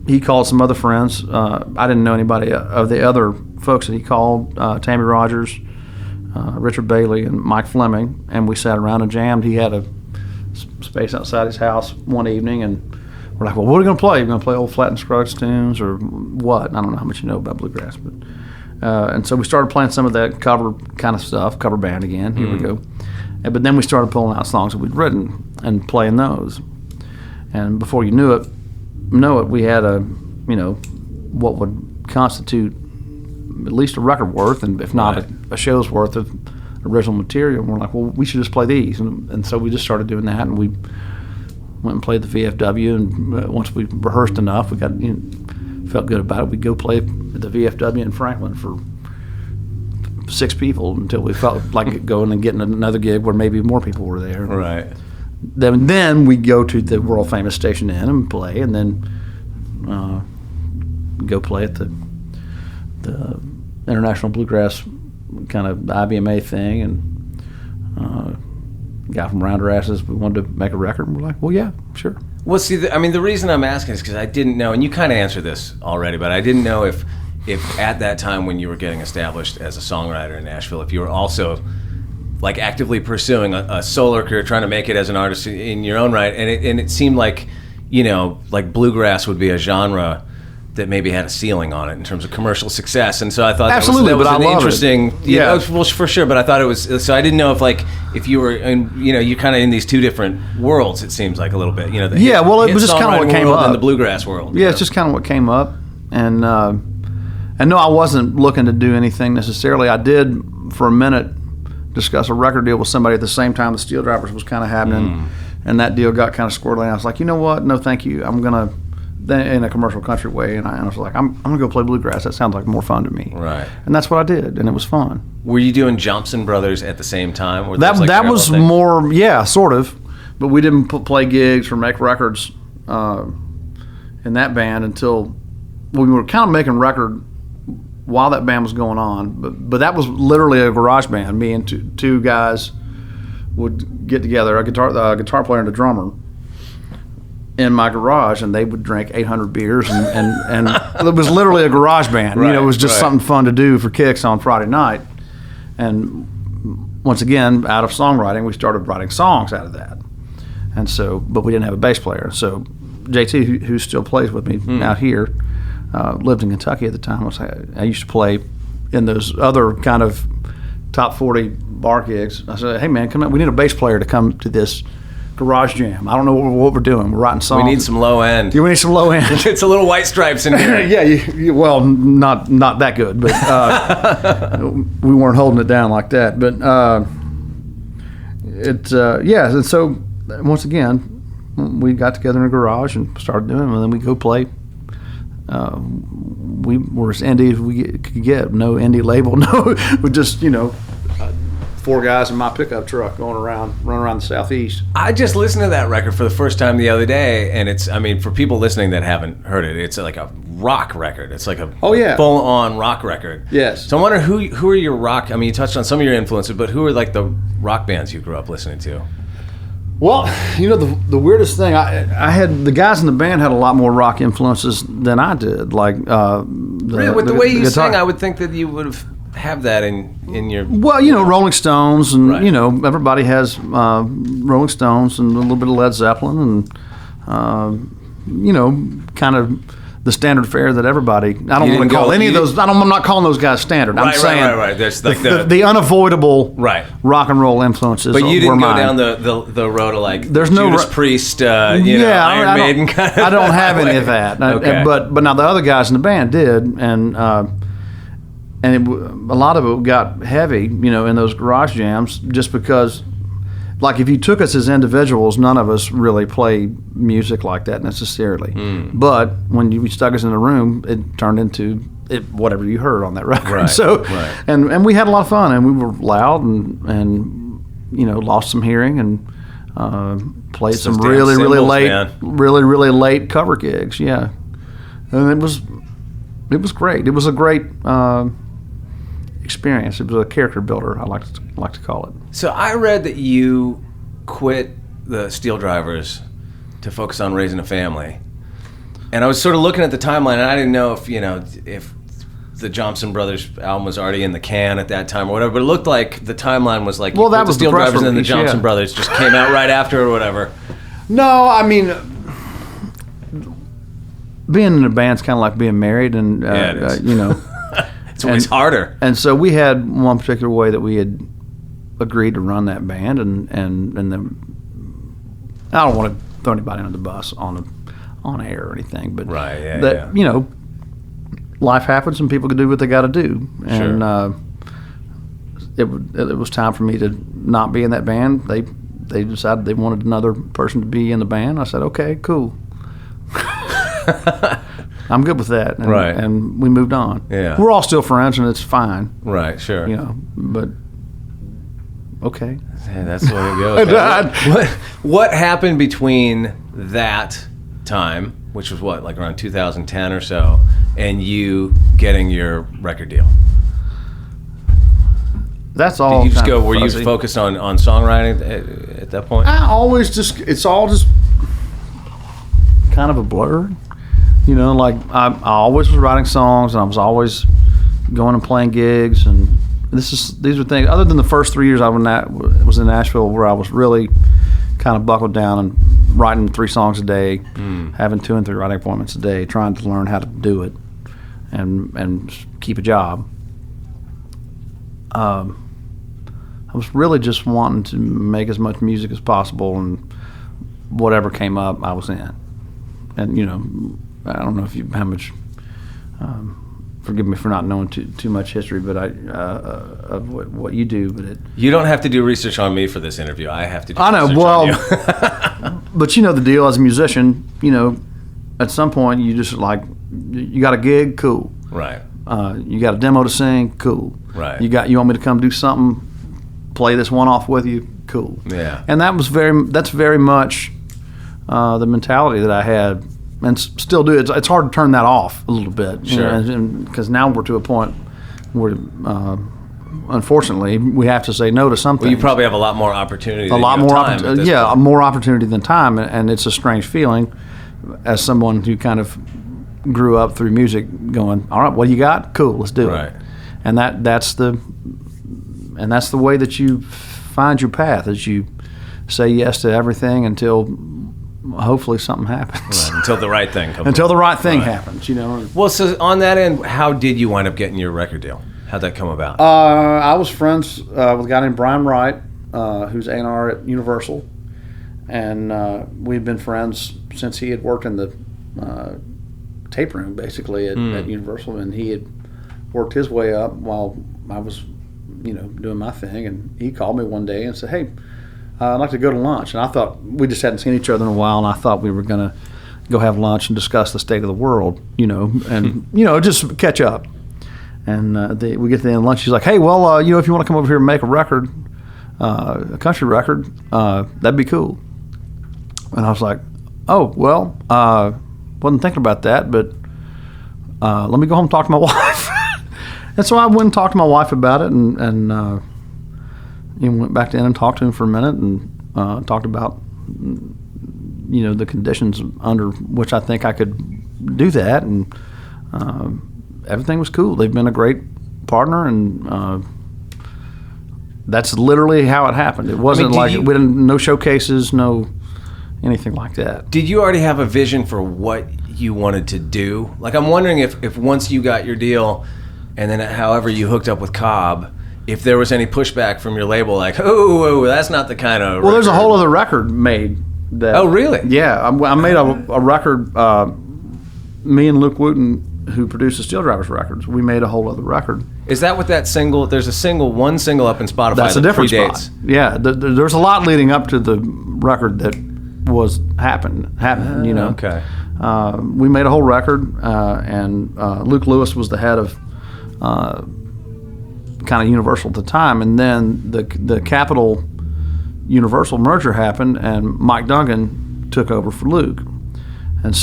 he called some other friends. I didn't know anybody of the other folks that he called, Tammy Rogers, Richard Bailey, and Mike Fleming, and we sat around and jammed. He had a space outside his house one evening, and we're like, "Well, what are we going to play? Are we going to play old Flat and Scruggs tunes or what?" I don't know how much you know about bluegrass, but and so we started playing some of that cover kind of stuff, cover band again. Here we go. But then we started pulling out songs that we'd written and playing those. And before you knew it, we had what would constitute at least a record worth, and if not a show's worth of original material. And we're like, "Well, we should just play these," and so we just started doing that, and we went and played the VFW, and once we rehearsed enough, we got felt good about it. We'd go play at the VFW in Franklin for 6 people until we felt like going and getting another gig where maybe more people were there. Right. Then we'd go to the world famous Station Inn and play, and then go play at the International Bluegrass kind of IBMA thing, and guy from Rounder Asses, we wanted to make a record, and we're like, "Well, yeah, sure." Well, see, the reason I'm asking is because I didn't know, and you kind of answered this already, but I didn't know if at that time when you were getting established as a songwriter in Nashville, if you were also like actively pursuing a solo career, trying to make it as an artist in your own right, and it seemed like like bluegrass would be a genre that maybe had a ceiling on it in terms of commercial success, and so I thought that was an interesting, well, for sure. But I thought it was, so I didn't know if you were in, you're kind of in these two different worlds. It seems like a little bit, it was just kind of what came up in the bluegrass world. Yeah, it's just kind of what came up, and no, I wasn't looking to do anything necessarily. I did for a minute discuss a record deal with somebody at the same time the Steel Drivers was kind of happening, and that deal got kind of squirrely. And I was like, "You know what? No, thank you. I'm gonna." In a commercial country way, and I was like, I'm gonna go play bluegrass. That sounds like more fun to me. Right. And that's what I did, and it was fun. Were you doing Johnson Brothers at the same time? Or that was more, sort of, but we didn't play gigs or make records in that band until we were kind of making record while that band was going on. But that was literally a garage band. Me and two guys would get together, a guitar player and a drummer, in my garage, and they would drink 800 beers, and it was literally a garage band. It was just something fun to do for kicks on Friday night. And once again, out of songwriting, we started writing songs out of that. And so, but we didn't have a bass player. So JT, who still plays with me out here, lived in Kentucky at the time. I used to play in those other kind of top 40 bar gigs. I said, "Hey man, come on, we need a bass player to come to this garage jam. I don't know what we're doing. We're writing songs. We need some low end. Yeah, we need some low end. It's a little White Stripes in here." Yeah, well, not that good, but we weren't holding it down like that. But and so once again, we got together in a garage and started doing them, and then we go play. We were as indie as we could get. No indie label. No, we just 4 guys in my pickup truck running around the Southeast. I just listened to that record for the first time the other day, and it's, I mean, for people listening that haven't heard it, it's like a rock record. It's like a full-on rock record. Yes. So I wonder who are your rock, I mean, you touched on some of your influences, but who are like the rock bands you grew up listening to? Well, the weirdest thing, I had the guys in the band had a lot more rock influences than I did. Like really, with the way you sing, I would think that you would have that in your. Well, Rolling Stones, and right. Everybody has Rolling Stones and a little bit of Led Zeppelin, and kind of the standard fare that everybody. I don't want to call any of those. I'm not calling those guys standard. I'm saying right. There's like the unavoidable right rock and roll influences. But you didn't go down the road of like there's Judas Priest, Iron Maiden kind of. I don't have any of that. Okay. But now the other guys in the band did, and a lot of it got heavy, in those garage jams, just because. Like, if you took us as individuals, none of us really play music like that necessarily. But when you stuck us in a room, it turned into whatever you heard on that record. Right, so, right. And we had a lot of fun, and we were loud and lost some hearing, and played some really late cover gigs. Yeah, and it was great. It was a great experience. It was a character builder, I like to call it. So I read that you quit the Steel Drivers to focus on raising a family, and I was sort of looking at the timeline, and I didn't know if the Johnson Brothers album was already in the can at that time or whatever, but it looked like the timeline was like that was the Steel Drivers and then the Johnson yeah. Brothers just came out right after or whatever. No, I mean, being in a band's kind of like being married, and it is. It's always harder. And so we had one particular way that we had agreed to run that band, and then I don't want to throw anybody under the bus on air or anything, but right, yeah. Life happens and people can do what they got to do, and sure. It was time for me to not be in that band. They decided they wanted another person to be in the band. I said, okay, cool. I'm good with that, and, right. And we moved on. Yeah, we're all still friends, and it's fine. Right, sure. But okay. Yeah, that's the way it goes. What happened between that time, which was like around 2010 or so, and you getting your record deal? That's all. Did you just go? Were you focused on songwriting at that point? It's all just kind of a blur. Like I always was writing songs, and I was always going and playing gigs, and these are things. Other than the first 3 years I was in Nashville, where I was really kind of buckled down and writing 3 songs a day, having 2 and 3 writing appointments a day, trying to learn how to do it, and keep a job. I was really just wanting to make as much music as possible, and whatever came up, I was in. And I don't know how much. Forgive me for not knowing too much history, but of what you do. But you don't have to do research on me for this interview. I have to do. I know. Research well, on you. But the deal as a musician. At some point you just you got a gig, cool. Right. You got a demo to sing, cool. Right. You want me to come do something, play this one off with you, cool. Yeah. And that's very much the mentality that I had. And still do. It's hard to turn that off a little bit, sure. Because now we're to a point where, unfortunately, we have to say no to something. Well, you probably have a lot more opportunity. More opportunity than time, and it's a strange feeling, as someone who kind of grew up through music, going, all right, what do you got? Cool, let's do it. And that's the way that you find your path, is you say yes to everything until. Hopefully something happens. Right, until the right thing comes. Until the right thing happens, Well, so on that end, how did you wind up getting your record deal? How'd that come about? I was friends with a guy named Brian Wright, who's A&R at Universal, and we'd been friends since he had worked in the tape room, basically at Universal, and he had worked his way up while I was, doing my thing. And he called me one day and said, "Hey, I'd like to go to lunch. And I thought, we just hadn't seen each other in a while, and I thought we were going to go have lunch and discuss the state of the world, and, just catch up. And we get to the end of lunch. She's like, hey, well, if you want to come over here and make a record, a country record, that'd be cool. And I was like, oh, well, wasn't thinking about that, but let me go home and talk to my wife. And so I went and talked to my wife about it, and went back in and talked to him for a minute, and talked about the conditions under which I think I could do that, and everything was cool. They've been a great partner, and that's literally how it happened. It wasn't we didn't, no showcases, no anything like that. Did you already have a vision for what you wanted to do? Like, I'm wondering if once you got your deal, and then however you hooked up with Cobb, if there was any pushback from your label, like, oh, that's not the kind of. Well, there's a whole other record made. Oh, really? Yeah, I made a record. Me and Luke Wooten, who produced the Steel Drivers records, we made a whole other record. Is that what that single? There's one single up in Spotify. That's that a different predates. spot. Yeah, there's a lot leading up to the record that was happening. Okay. We made a whole record, and Luke Lewis was the head of kind of Universal at the time, and then the Capitol Universal merger happened, and Mike Duncan took over for Luke. And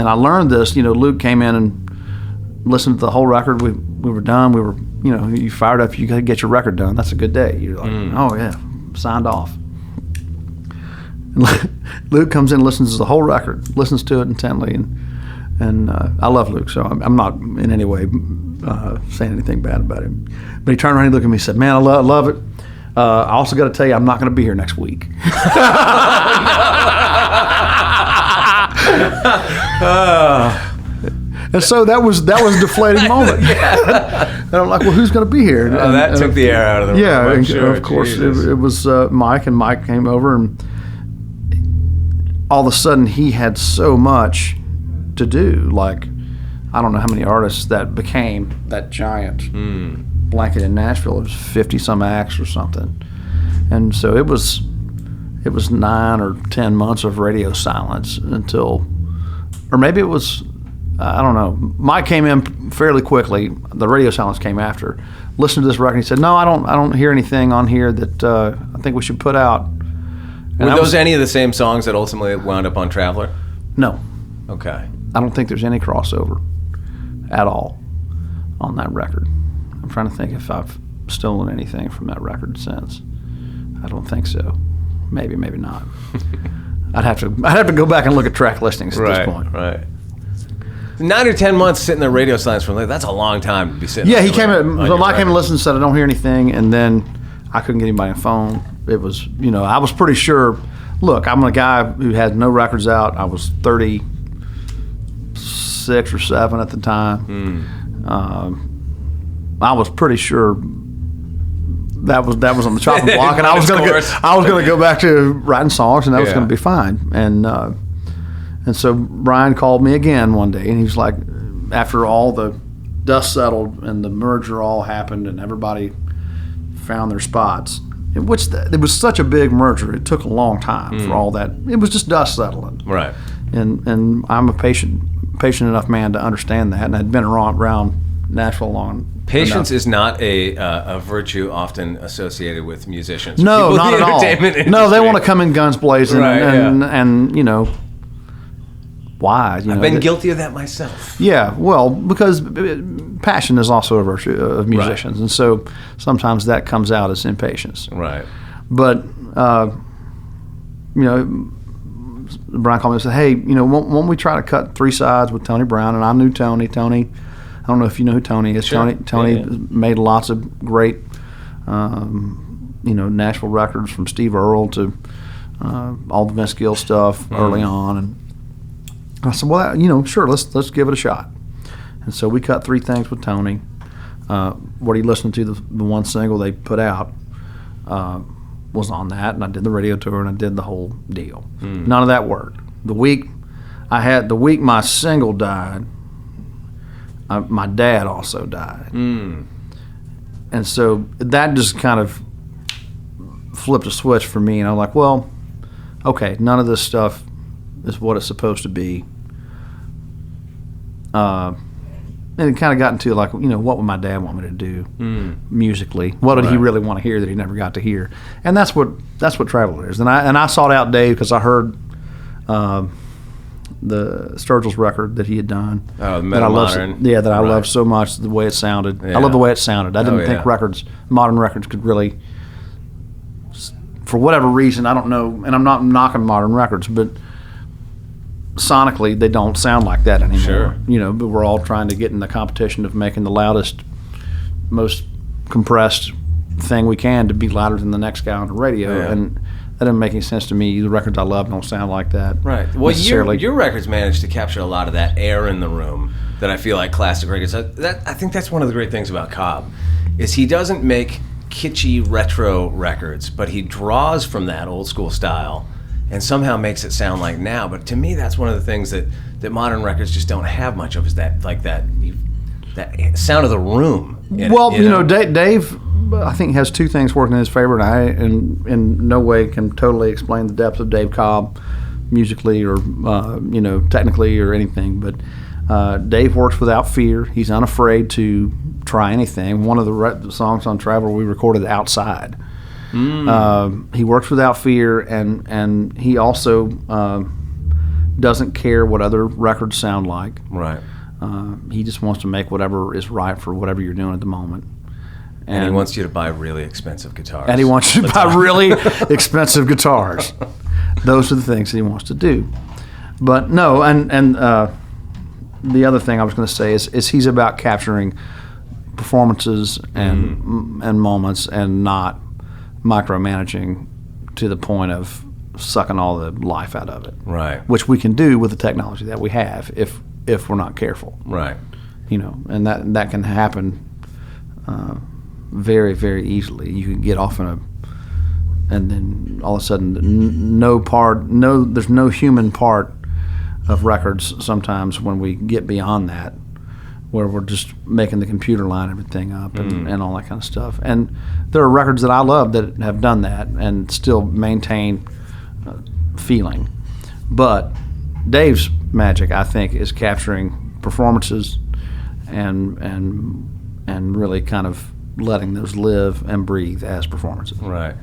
I learned this, Luke came in and listened to the whole record. We were done. We were, you fired up, you got to get your record done. That's a good day. You're like, oh yeah, signed off. And Luke comes in, listens to the whole record, listens to it intently, and I love Luke, so I'm not in any way saying anything bad about him. But he turned around and looked at me and said, man, I love it. I also got to tell you, I'm not going to be here next week. And so that was a deflating moment. And I'm like, well, who's going to be here? Oh, that took the air out of the room. Yeah, I'm sure. Of course. It was Mike, and Mike came over, and all of a sudden he had so much to do. Like, I don't know how many artists that became that giant blanket in Nashville. It was 50-some acts or something. And so it was 9 or 10 months of radio silence until, or maybe it was, I don't know. Mike came in fairly quickly. The radio silence came after. Listened to this record, and he said, no, I don't hear anything on here that I think we should put out. And were those any of the same songs that ultimately wound up on Traveler? No. Okay. I don't think there's any crossover at all on that record. I'm trying to think if I've stolen anything from that record since. I don't think so. Maybe not. I'd have to go back and look at track listings at this point. Right. 9 or 10 months sitting there radio silence for that's a long time to be sitting. Yeah, he came in. So Mike came and listened and said, I don't hear anything, and then I couldn't get anybody on the phone. It was, I was pretty sure. Look, I'm a guy who had no records out. I was 36 or 7 at the time. I was pretty sure that was on the chopping block, and I was going to go back to writing songs, and that was going to be fine. And so Brian called me again one day, and he was like, after all the dust settled and the merger all happened, and everybody found their spots. It was such a big merger. It took a long time for all that. It was just dust settling. Right. And I'm a patient enough man to understand that, and I'd been around Nashville long. Patience is not a virtue often associated with musicians. No, not at all. No, they want to come in guns blazing, right, and why? I've been guilty of that myself. Yeah, well, because passion is also a virtue of musicians, right. And so sometimes that comes out as impatience. Right. But Brian called me and said, "Hey, won't we try to cut 3 sides with Tony Brown?" And I knew Tony. Tony, I don't know if you know who Tony is. Sure. Tony made lots of great, Nashville records, from Steve Earle to all the Vince Gill stuff early on. And I said, well, sure, let's give it a shot. And so we cut 3 things with Tony. What he listened to, the one single they put out, was on that, and I did the radio tour, and I did the whole deal. None of that worked. The week my single died, my dad also died. And so that just kind of flipped a switch for me, and I'm like, well, okay, none of this stuff is what it's supposed to be. And it kind of got into like, what would my dad want me to do musically? What did he really want to hear that he never got to hear? And that's what Traveler is. And I sought out Dave because I heard the Sturgill's record that he had done. Oh, Meta-Modern. That I loved so much, the way it sounded. Yeah. I love the way it sounded. I didn't think modern records could really, for whatever reason, I don't know, and I'm not knocking modern records, but sonically they don't sound like that anymore. Sure. But we're all trying to get in the competition of making the loudest, most compressed thing we can to be louder than the next guy on the radio, and that doesn't make any sense to me. The records I love don't sound like that. Right. Well, your records managed to capture a lot of that air in the room that I feel like classic records. I think that's one of the great things about Cobb, is he doesn't make kitschy retro records, but he draws from that old school style and somehow makes it sound like now. But to me, that's one of the things that modern records just don't have much of, is that sound of the room. Dave, I think, has two things working in his favor, and I in no way can totally explain the depth of Dave Cobb musically or technically or anything. But Dave works without fear. He's unafraid to try anything. One of the songs on Traveler we recorded outside. He works without fear, and he also doesn't care what other records sound like. Right. He just wants to make whatever is right for whatever you're doing at the moment. And he wants you to buy really expensive guitars. And he wants you to buy really expensive guitars. Those are the things that he wants to do. But no, and the other thing I was going to say is he's about capturing performances and moments, and not micromanaging to the point of sucking all the life out of it. Right. Which we can do with the technology that we have if we're not careful. Right. And that can happen very, very easily. You can get off and then all of a sudden there's no human part of records sometimes when we get beyond that, where we're just making the computer line everything up and all that kind of stuff. And there are records that I love that have done that and still maintain feeling. But Dave's magic, I think, is capturing performances and really kind of letting those live and breathe as performances. Right.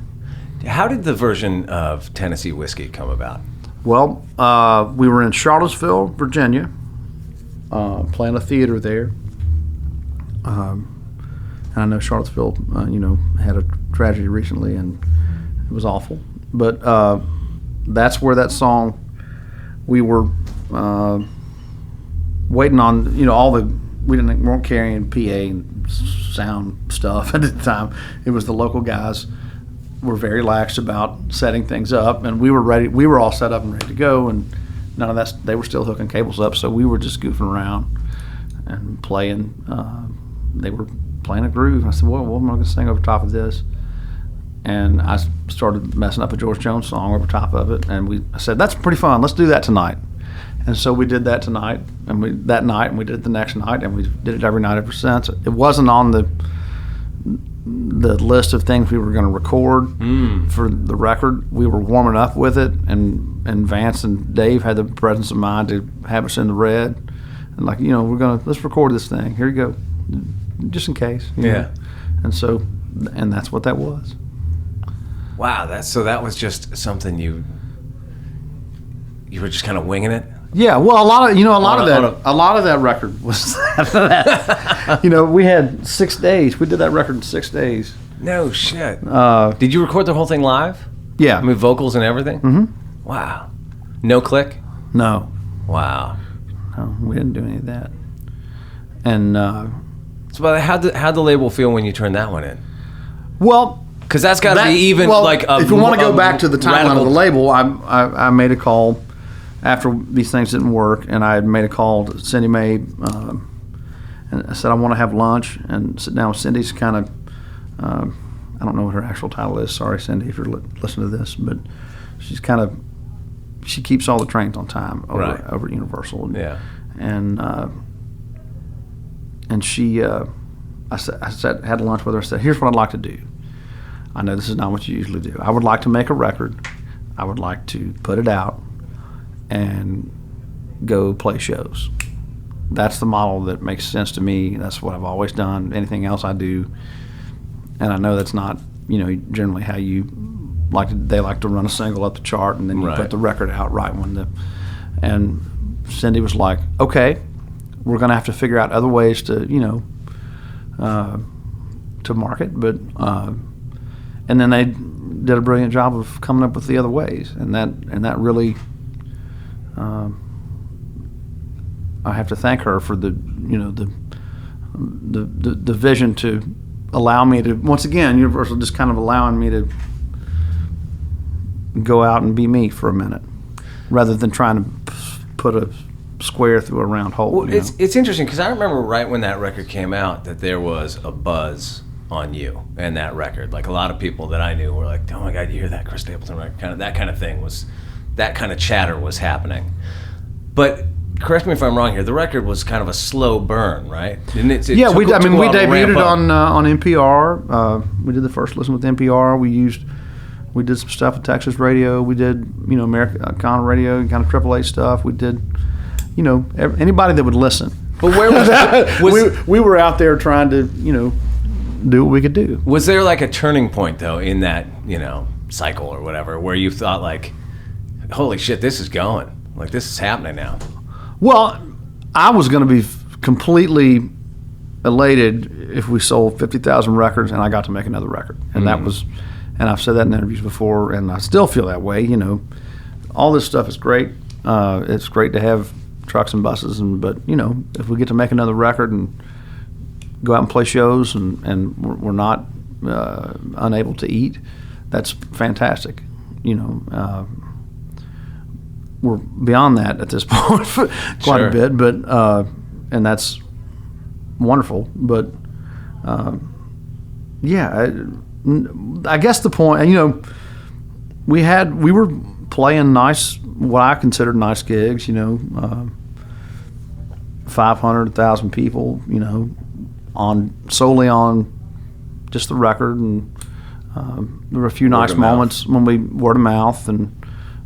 How did the version of Tennessee Whiskey come about? Well, we were in Charlottesville, Virginia, playing a theater there. And I know Charlottesville, had a tragedy recently, and it was awful. But that's where that song, we were waiting on, we weren't carrying PA and sound stuff at the time. It was the local guys were very lax about setting things up, and we were ready. We were all set up and ready to go, and none of that. They were still hooking cables up, so we were just goofing around and playing. They were playing a groove, and I said, "Well, what am I going to sing over top of this?" And I started messing up a George Jones song over top of it, and I said, "That's pretty fun. Let's do that tonight." And so we did that tonight, and we did it the next night, and we did it every night ever since. It wasn't on the list of things we were going to record for the record. We were warming up with it, and Vance and Dave had the presence of mind to have us in the red, and let's record this thing. Here you go, just in case. You know? And that's what that was. Wow, that was just something you were just kind of winging it. Yeah, well, a lot of that record was that. We had 6 days. We did that record in 6 days. No shit. Did you record the whole thing live? Yeah. I mean, vocals and everything? Mm-hmm. Wow. No click? No. Wow. No, we didn't do any of that. And so how'd the label feel when you turned that one in? Well, because that's got to be even if you want to go back to the timeline of the label, I made a call after these things didn't work, and I had made a call to Cindy Mae, and I said I want to have lunch and sit down with Cindy's kind of, I don't know what her actual title is. Sorry, Cindy, if you're listening to this, but she keeps all the trains on time over at Universal. Yeah. And she, I had lunch with her. I said, here's what I'd like to do. I know this is not what you usually do. I would like to make a record. I would like to put it out and go play shows. That's the model that makes sense to me. That's what I've always done. Anything else I do, and I know that's not, generally how you they like to run a single up the chart and then you put the record out right when and Cindy was like, okay, we're going to have to figure out other ways to, to market, but, and then they did a brilliant job of coming up with the other ways, and that really, I have to thank her for the vision to allow me to, once again, Universal just kind of allowing me to go out and be me for a minute, rather than trying to put a square through a round hole. Well, it's interesting because I remember right when that record came out that there was a buzz on you and that record. Like a lot of people that I knew were like, "Oh my God, you hear that Chris Stapleton record?" That kind of thing was, that kind of chatter was happening. But correct me if I'm wrong here. The record was kind of a slow burn, right? Didn't it? Yeah, we debuted it on NPR. We did the first listen with NPR. We did some stuff with Texas radio. We did Americana radio and kind of AAA stuff. We did anybody that would listen. But where was we were out there trying to do what we could do. Was there like a turning point though in that cycle or whatever where you thought like, holy shit, this is going, like this is happening now? Well, I was going to be completely elated if we sold 50,000 records and I got to make another record. And that was, and I've said that in interviews before, and I still feel that way. All this stuff is great. It's great to have trucks and buses, but if we get to make another record and go out and play shows and we're not unable to eat, that's fantastic. We're beyond that at this point quite a bit, but and that's wonderful. But I guess the point, we were playing what I considered nice gigs, 500, 1,000 people, solely on just the record, and there were a few nice moments when we word of mouth, and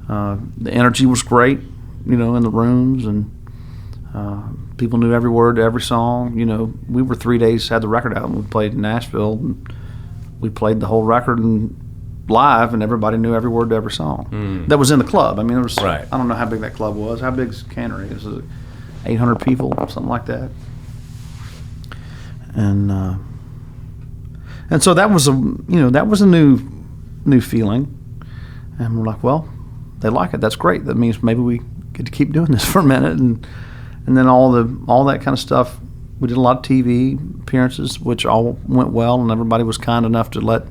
the energy was great, in the rooms, and people knew every word to every song. We were 3 days, had the record out, and we played in Nashville, and we played the whole record and live, and everybody knew every word to every song that was in the club. I mean, there was, I don't know how big that club was. How big is Cannery? It was 800 people, something like that. And so that was a new feeling, and we're like, well, they like it. That's great. That means maybe we get to keep doing this for a minute, and then all that kind of stuff. We did a lot of TV appearances, which all went well, and everybody was kind enough to let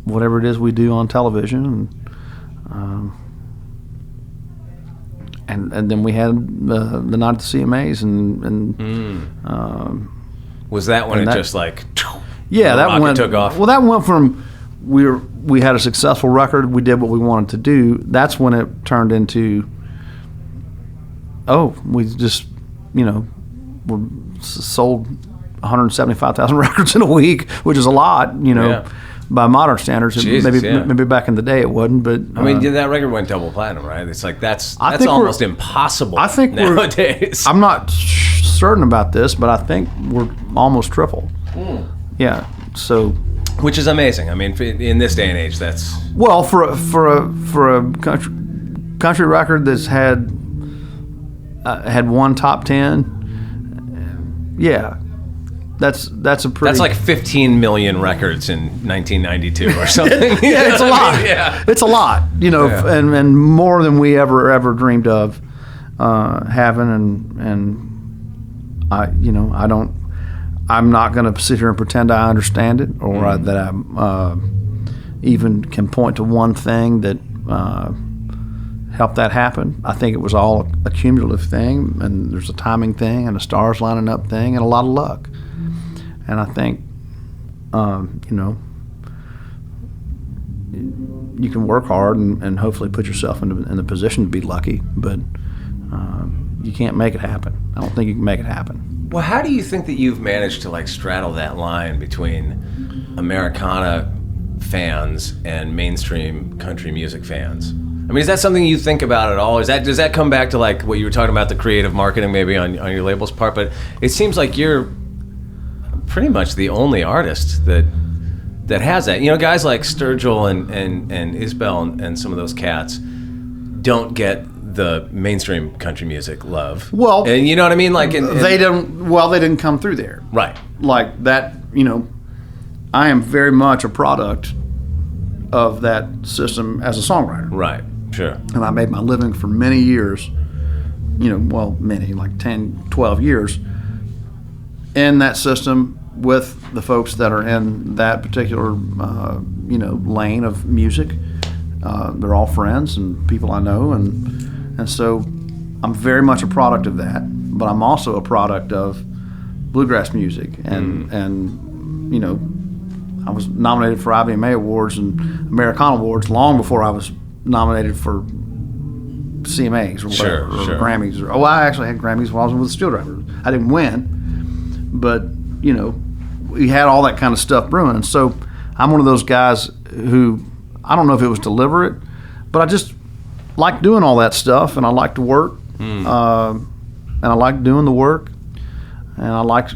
whatever it is we do on television, and then we had the night at the CMAs, and was that when it just like took off? Well, that went from we had a successful record, we did what we wanted to do. That's when it turned into, we just we sold 175,000 records in a week, which is a lot, by modern standards. Jesus, maybe back in the day it wasn't, but I mean, that record went double platinum, right? It's like that's almost impossible. I think nowadays. I'm not certain about this, but I think we're almost triple. Yeah, so. Which is amazing. I mean, in this day and age, that's for a country record that's had one top 10. Yeah, that's a pretty. That's like 15 million records in 1992 or something. It's a lot. It's a lot. And more than we ever dreamed of having. And I don't. I'm not going to sit here and pretend I understand it, or that I even can point to one thing that helped that happen. I think it was all a cumulative thing, and there's a timing thing, and a stars lining up thing, and a lot of luck. And I think, you can work hard and hopefully put yourself in the position to be lucky, but you can't make it happen. I don't think you can make it happen. Well, how do you think that you've managed to like straddle that line between Americana fans and mainstream country music fans? I mean, is that something you think about at all? Does that come back to like what you were talking about, the creative marketing maybe on your label's part? But it seems like you're pretty much the only artist that has that. You know, guys like Sturgill and Isbell and some of those cats don't get the mainstream country music love. Well, and you know what I mean? Like they didn't come through there. Right. Like that, you know, I am very much a product of that system as a songwriter. Right. Sure. And I made my living for many years, you know, well, many, like 10, 12 years in that system with the folks that are in that particular, you know, lane of music. They're all friends and people I know, and so I'm very much a product of that. But I'm also a product of bluegrass music, and you know, I was nominated for IBMA awards and Americana awards long before I was nominated for CMAs or whatever, or Grammys. I actually had Grammys while I was with the Steel Drivers. I didn't win, but you know, we had all that kind of stuff brewing. And so I'm one of those guys who, I don't know if it was deliberate, but I just like doing all that stuff, and I like to work, and I like doing the work, and I like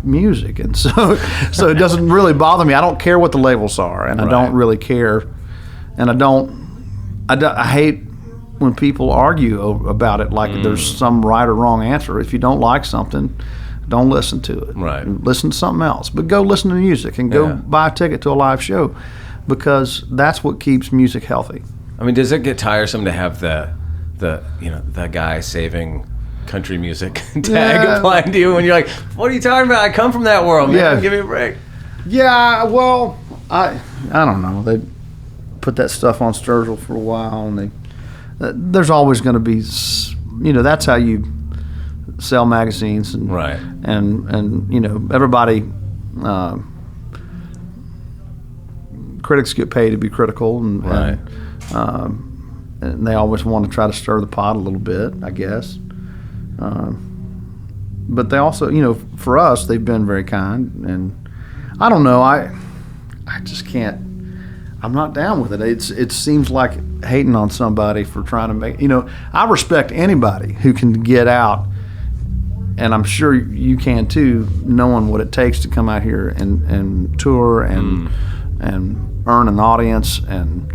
music, and so it doesn't really bother me. I don't care what the labels are, and I don't really care, and I hate when people argue about it like there's some right or wrong answer. If you don't like something, don't listen to it. Right. Listen to something else, but go listen to music and go buy a ticket to a live show, because that's what keeps music healthy. I mean, does it get tiresome to have the you know, the guy saving country music tag applying to you when you're like, what are you talking about? I come from that world, man. Give me a break. Yeah, well, I don't know. They put that stuff on Sturgill for a while, and there's always going to be, you know, that's how you sell magazines, and and you know, everybody, critics get paid to be critical, and they always want to try to stir the pot a little bit, I guess. But they also, you know, for us, they've been very kind, and I don't know, I just can't, I'm not down with it. It seems like hating on somebody for trying to make, you know, I respect anybody who can get out, and I'm sure you can too, knowing what it takes to come out here and tour and earn an audience, and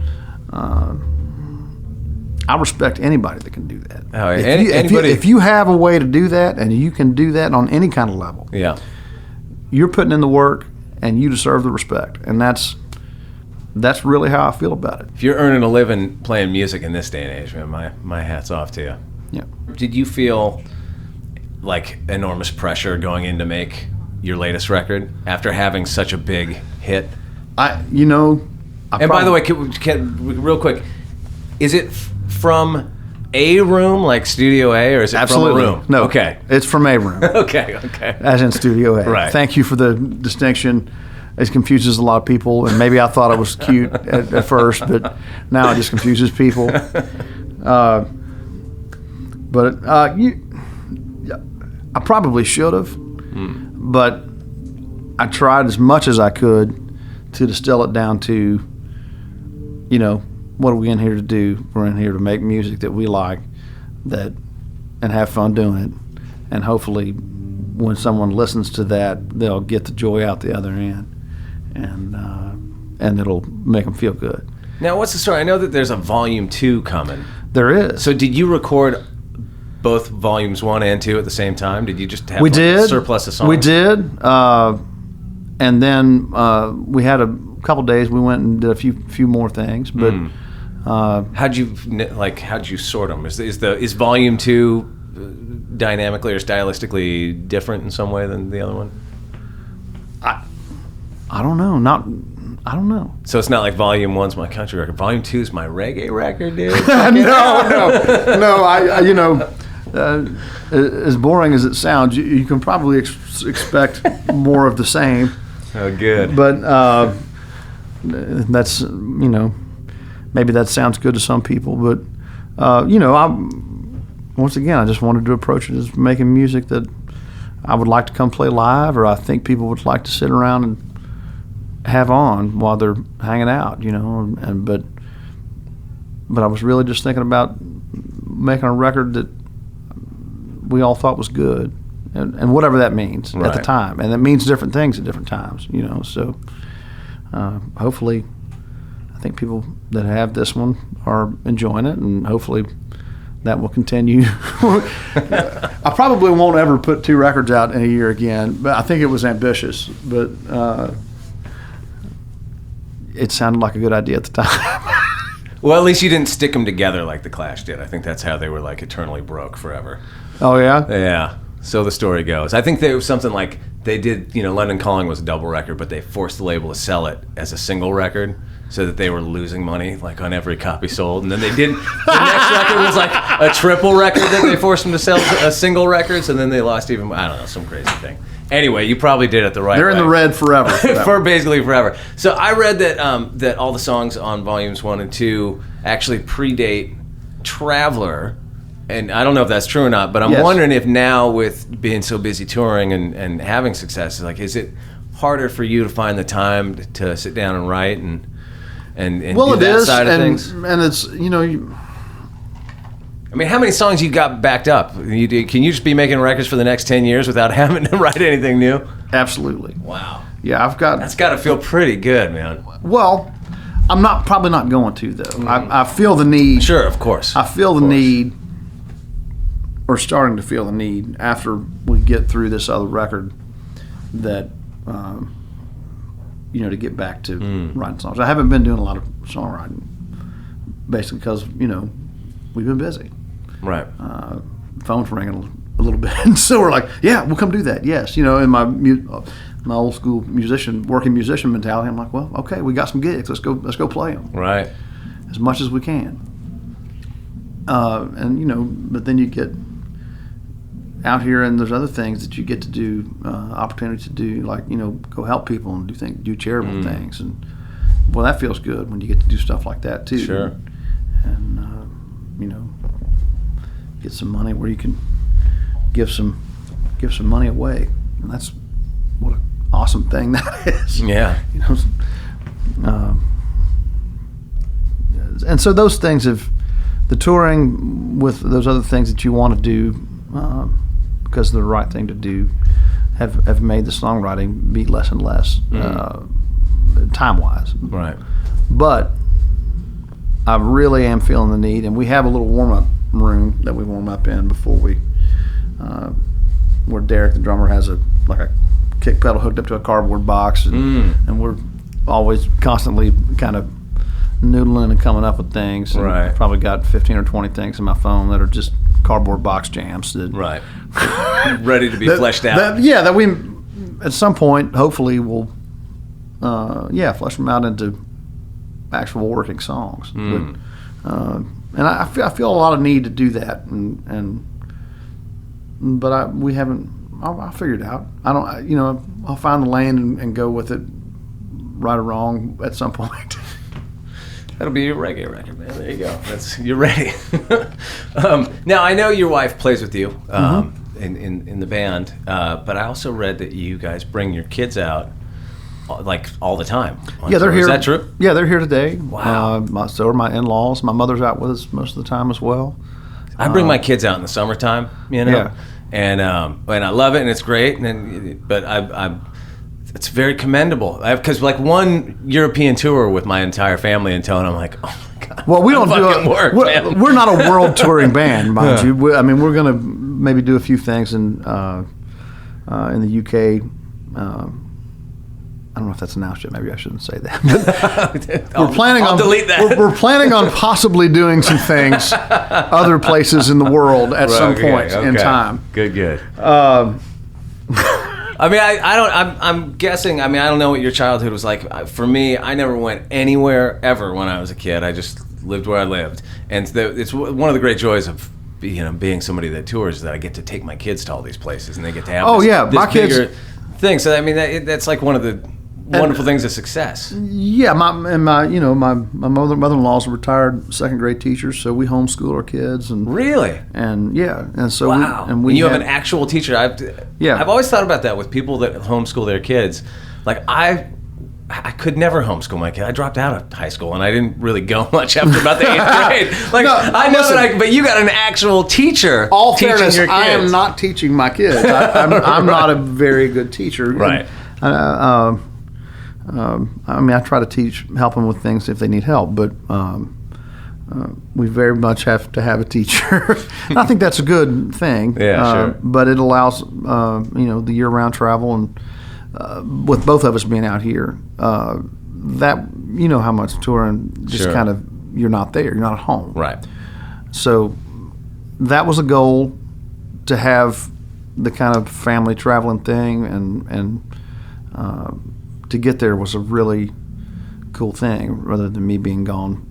I respect anybody that can do that. Oh, if you have a way to do that, and you can do that on any kind of level, you're putting in the work, and you deserve the respect, and that's really how I feel about it. If you're earning a living playing music in this day and age, man, my hat's off to you. Yeah. Did you feel like enormous pressure going in to make your latest record after having such a big hit? By the way, real quick, is it from a room, like Studio A, or is it from a room? No. Okay. It's from a room. Okay. As in Studio A. Right. Thank you for the distinction. It confuses a lot of people, and maybe I thought it was cute at first, but now it just confuses people. I probably should have, but I tried as much as I could to distill it down to, you know, what are we in here to do? We're in here to make music that we like, and have fun doing it, and hopefully when someone listens to that, they'll get the joy out the other end, and it'll make them feel good. Now, what's the story? I know that there's a volume 2 coming. There is. So did you record both volumes 1 and 2 at the same time? Did you just have a surplus of songs? We did. And then we had a couple days. We went and did a few more things. But how'd you sort them? Is volume 2 dynamically or stylistically different in some way than the other one? I don't know. I don't know. So it's not like volume 1's my country record. Volume 2's my reggae record, dude. No. I you know, as boring as it sounds, you can probably expect more of the same. Oh, good. But that's, you know, maybe that sounds good to some people. But once again, I just wanted to approach it as making music that I would like to come play live, or I think people would like to sit around and have on while they're hanging out, but I was really just thinking about making a record that we all thought was good, and whatever that means at the time, and it means different things at different times, so hopefully I think people that have this one are enjoying it, and hopefully that will continue. I probably won't ever put 2 records out in a year again, but I think it was ambitious, but it sounded like a good idea at the time. Well, at least you didn't stick them together like the Clash did. I think that's how they were like eternally broke forever. Oh, yeah? Yeah. So the story goes. I think there was something like they did, London Calling was a double record, but they forced the label to sell it as a single record so that they were losing money like on every copy sold. And then they did, the next record was like a triple record that they forced them to sell a single record, so then they lost even, I don't know, some crazy thing. Anyway, you probably did it the right way. They're in the red forever. For basically forever. So I read that that all the songs on volumes 1 and 2 actually predate Traveler, and I don't know if that's true or not, but I'm wondering if now with being so busy touring and having success, is it harder for you to find the time to sit down and write and well, do it that is, side of things? And it's, I mean, how many songs you got backed up? Can you just be making records for the next 10 years without having to write anything new? Absolutely. Wow. Yeah, That's got to feel pretty good, man. Well, I'm probably not going to, though. I feel the need. Sure, of course. I feel the need, or starting to feel the need, after we get through this other record, that, to get back to writing songs. I haven't been doing a lot of songwriting, basically because, we've been busy. Right. Phone's ringing a little bit, and so we're like, yeah, we'll come do that. Yes, in my old school working musician mentality, I'm like, well, okay, we got some gigs. Let's go play them. Right. As much as we can. But then you get out here, and there's other things that you get to do, opportunities to do, like go help people and do charitable things, and well, that feels good when you get to do stuff like that too. Sure. And get some money where you can give some money away, and that's what an awesome thing that is. Yeah. And so those things the touring with those other things that you want to do because they're the right thing to do have made the songwriting be less and less time-wise. Right. But I really am feeling the need, and we have a little warm-up room that we warm up in before we, where Derek, the drummer, has a kick pedal hooked up to a cardboard box, and we're always constantly kind of noodling and coming up with things. And right. Probably got 15 or 20 things in my phone that are just cardboard box jams. Right. Ready to be fleshed out. That we, at some point, hopefully will, flesh them out into actual working songs. And I feel a lot of need to do that, but we haven't. I'll figure it out. I'll find the lane and go with it, right or wrong, at some point. That'll be your reggae record, man. There you go. You're ready. Now I know your wife plays with you in the band, but I also read that you guys bring your kids out like all the time. Yeah, they're here. Is that true? Yeah, they're here today. Wow. So are my in-laws. My mother's out with us most of the time as well. I bring my kids out in the summertime, Yeah. And I love it, and it's great. But it's very commendable. Because like one European tour with my entire family in tow, and I'm like, oh my god. Well, we don't we're not a world touring band, mind you. We're gonna maybe do a few things in the UK. I don't know if that's announced yet. Maybe I shouldn't say that. We're planning on delete that. We're planning on possibly doing some things other places in the world at some point in time. Good. I mean, I'm guessing. I mean, I don't know what your childhood was like. For me, I never went anywhere ever when I was a kid. I just lived where I lived, and it's one of the great joys of being somebody that tours is that I get to take my kids to all these places, and they get to have this my bigger kids thing. So I mean, that's like one of wonderful things of success. Yeah, my mother-in-law's a retired second grade teacher, so we homeschool our kids and Really? and so Wow. we you have had- an actual teacher. I've always thought about that with people that homeschool their kids. Like I could never homeschool my kid. I dropped out of high school and I didn't really go much after about the 8th grade. Like No, I know listen. that but you got an actual teacher all teaching fairness, your kids. I am not teaching my kids. I'm not a very good teacher. Right. I mean, I try to help them with things if they need help, but we very much have to have a teacher. And I think that's a good thing. Yeah, sure. But it allows, the year-round travel, and with both of us being out here, that how much touring just Sure. kind of you're not there, you're not at home. Right. So that was a goal, to have the kind of family traveling thing, and to get there was a really cool thing, rather than me being gone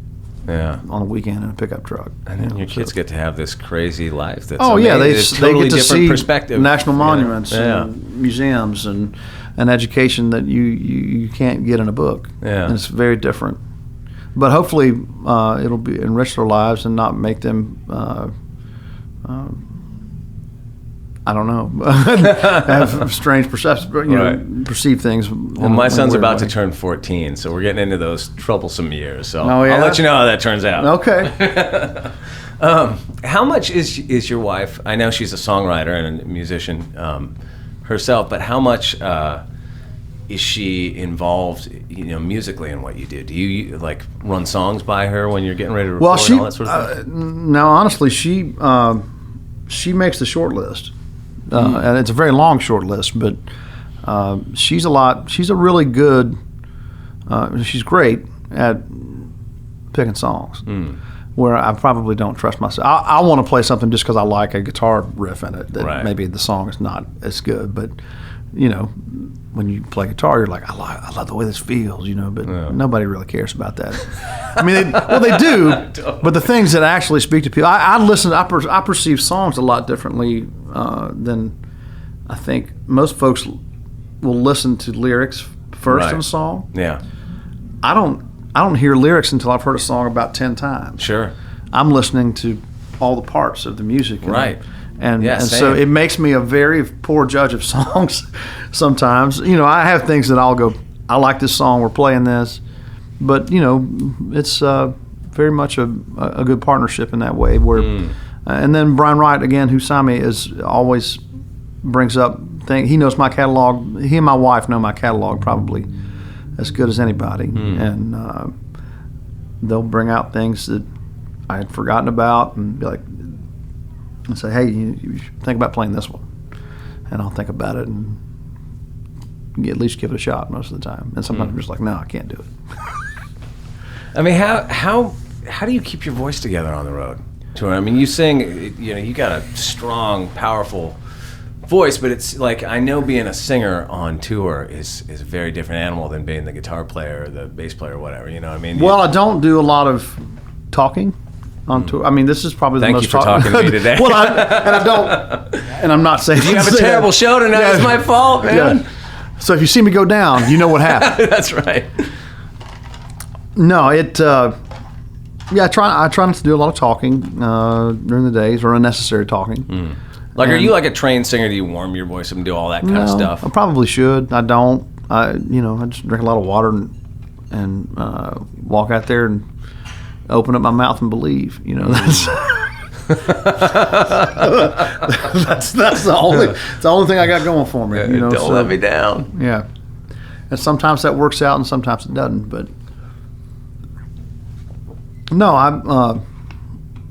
Yeah. on a weekend in a pickup truck. And then your kids get to have this crazy life. That's Oh yeah, amazing. they It's totally get to different see perspective. national Yeah. monuments Yeah. and museums and education that you can't get in a book. Yeah. And it's very different. But hopefully it'll be enrich their lives and not make them I don't know, have strange perceptions, Right. perceive things. Well, my son's about to turn 14, so we're getting into those troublesome years. So Oh, yeah? I'll let you know how that turns out. Okay. How much is your wife? I know she's a songwriter and a musician herself, but how much is she involved, musically in what you do? Do you like run songs by her when you're getting ready to record? Well, and all that sort of thing? now honestly, she makes the short list, and it's a very long short list. But she's a really good. She's great at picking songs. Where I probably don't trust myself. I want to play something just because I like a guitar riff in it. That Right. maybe the song is not as good, but when you play guitar, you're like, I love the way this feels, but nobody really cares about that. I mean, they do, but the things that actually speak to people, I perceive songs a lot differently than I think most folks will listen to lyrics first Right. in a song. Yeah, I don't hear lyrics until I've heard a song about 10 times. sure. I'm listening to all the parts of the music. Right. And Yeah, so same. it makes me a very poor judge of songs sometimes. I have things that I'll go, I like this song, we're playing this. But, it's very much a good partnership in that way. Where, and then Brian Wright, again, who signed me, is always brings up things. He knows my catalog. He and my wife know my catalog probably as good as anybody. And they'll bring out things that I had forgotten about and be like, and say, hey, you should think about playing this one. And I'll think about it and at least give it a shot most of the time. And sometimes I'm just like, no, I can't do it. I mean, how do you keep your voice together on the road? Tour? I mean, you sing, you got a strong, powerful voice, but it's like, I know being a singer on tour is a very different animal than being the guitar player or the bass player or whatever, you know what I mean? Well, I don't do a lot of talking on tour. I mean, this is probably the Thank most you for talking to me today. Well, I don't, and I'm not saying You have a terrible show tonight. Yeah. It's my fault, man. Yeah. So if you see me go down, you know what happened. That's right. No, I try not to do a lot of talking during the days, or unnecessary talking. Like, are you like a trained singer? Do you warm your voice up and do all that kind of stuff? I probably should. I don't. I just drink a lot of water and walk out there and open up my mouth and believe. That's that's the only thing I got going for me. Don't let me down. Yeah, and sometimes that works out, and sometimes it doesn't. But no,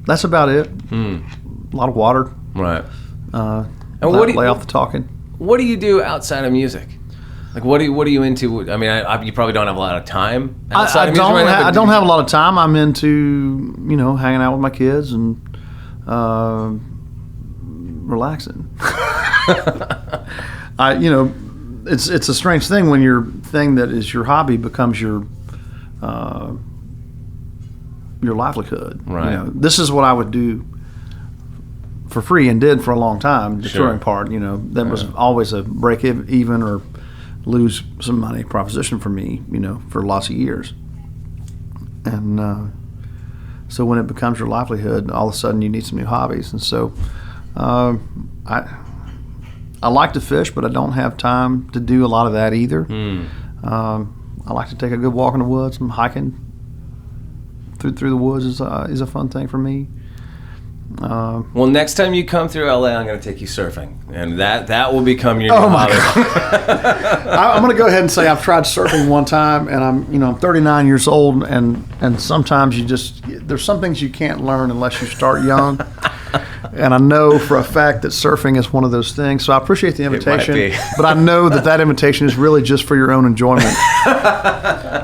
that's about it. A lot of water. Right. And what do you- lay off the talking. What do you do outside of music? Like, what are you into? I mean, you probably don't have a lot of time outside of music right now, but I don't have a lot of time. I'm into hanging out with my kids and relaxing. It's a strange thing when your thing that is your hobby becomes your livelihood. Right. This is what I would do for free and did for a long time. The Sure. touring part, that was always a break even or lose some money proposition for me, for lots of years. And so when it becomes your livelihood, all of a sudden you need some new hobbies. And so I like to fish, but I don't have time to do a lot of that either. I like to take a good walk in the woods. I'm hiking through the woods is a fun thing for me. Well, next time you come through LA, I'm going to take you surfing, and that will become your new hobby. I'm going to go ahead and say I've tried surfing one time, and I'm 39 years old, and sometimes there's some things you can't learn unless you start young. And I know for a fact that surfing is one of those things. So I appreciate the invitation, but I know that invitation is really just for your own enjoyment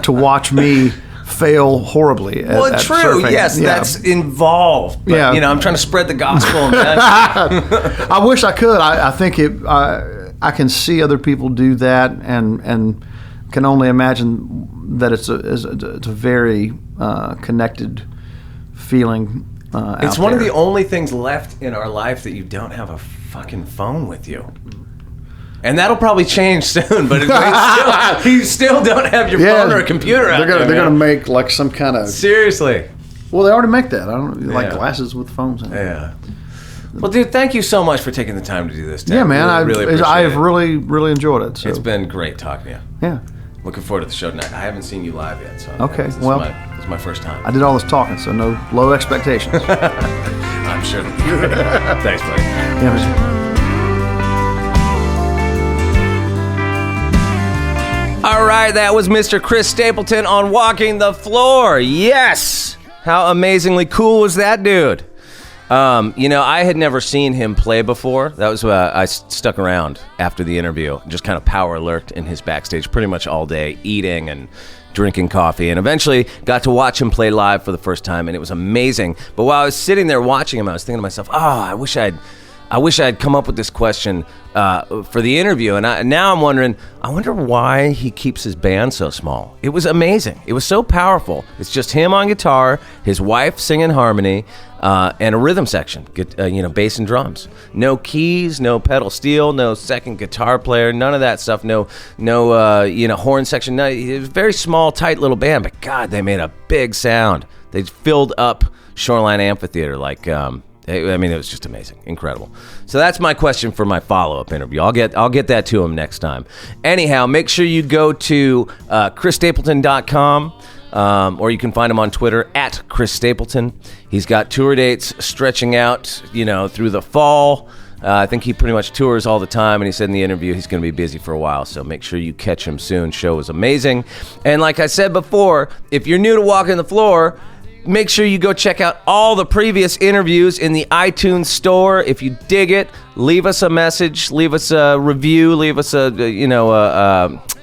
to watch me fail horribly at true, surfing. yes, yeah. That's involved. But, I'm trying to spread the gospel. Man. I wish I could. I think I can see other people do that, and can only imagine that it's a very connected feeling. It's one of the only things left in our life that you don't have a fucking phone with you. And that'll probably change soon, but you still don't have your phone or a computer out there. They're gonna make like some kind of... Seriously. Well, they already make that. I don't like glasses with phones in it. Yeah. Well, dude, thank you so much for taking the time to do this. Yeah, man. I really appreciate I've it. really, really enjoyed it. So. It's been great talking to you. Yeah. Looking forward to the show tonight. I haven't seen you live yet, so okay. This is my first time. I did all this talking, so no low expectations. I'm sure. Thanks, buddy. Yeah, man. All right, that was Mr. Chris Stapleton on Walking the Floor. Yes! How amazingly cool was that dude? I had never seen him play before. That was why I stuck around after the interview, just kind of power lurked in his backstage pretty much all day, eating and drinking coffee, and eventually got to watch him play live for the first time, and it was amazing. But while I was sitting there watching him, I was thinking to myself, I wish I'd come up with this question for the interview. And now I'm wondering, I wonder why he keeps his band so small. It was amazing. It was so powerful. It's just him on guitar, his wife singing harmony, and a rhythm section, bass and drums. No keys, no pedal steel, no second guitar player, none of that stuff. No, horn section. No, it was a very small, tight little band, but God, they made a big sound. They filled up Shoreline Amphitheater like... it was just amazing, incredible. So that's my question for my follow-up interview. I'll get that to him next time. Anyhow, make sure you go to chrisstapleton.com, or you can find him on Twitter at Chris Stapleton. He's got tour dates stretching out, through the fall. I think he pretty much tours all the time, and he said in the interview he's going to be busy for a while, so make sure you catch him soon. Show is amazing. And like I said before, if you're new to Walking the Floor, make sure you go check out all the previous interviews in the iTunes store. If you dig it, leave us a message, leave us a review, leave us a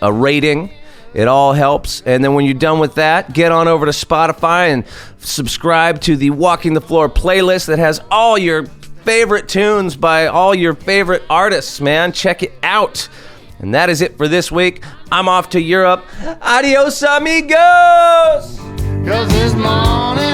rating. It all helps. And then when you're done with that, get on over to Spotify and subscribe to the Walking the Floor playlist that has all your favorite tunes by all your favorite artists, man. Check it out. And that is it for this week. I'm off to Europe. Adios, amigos! 'Cause this morning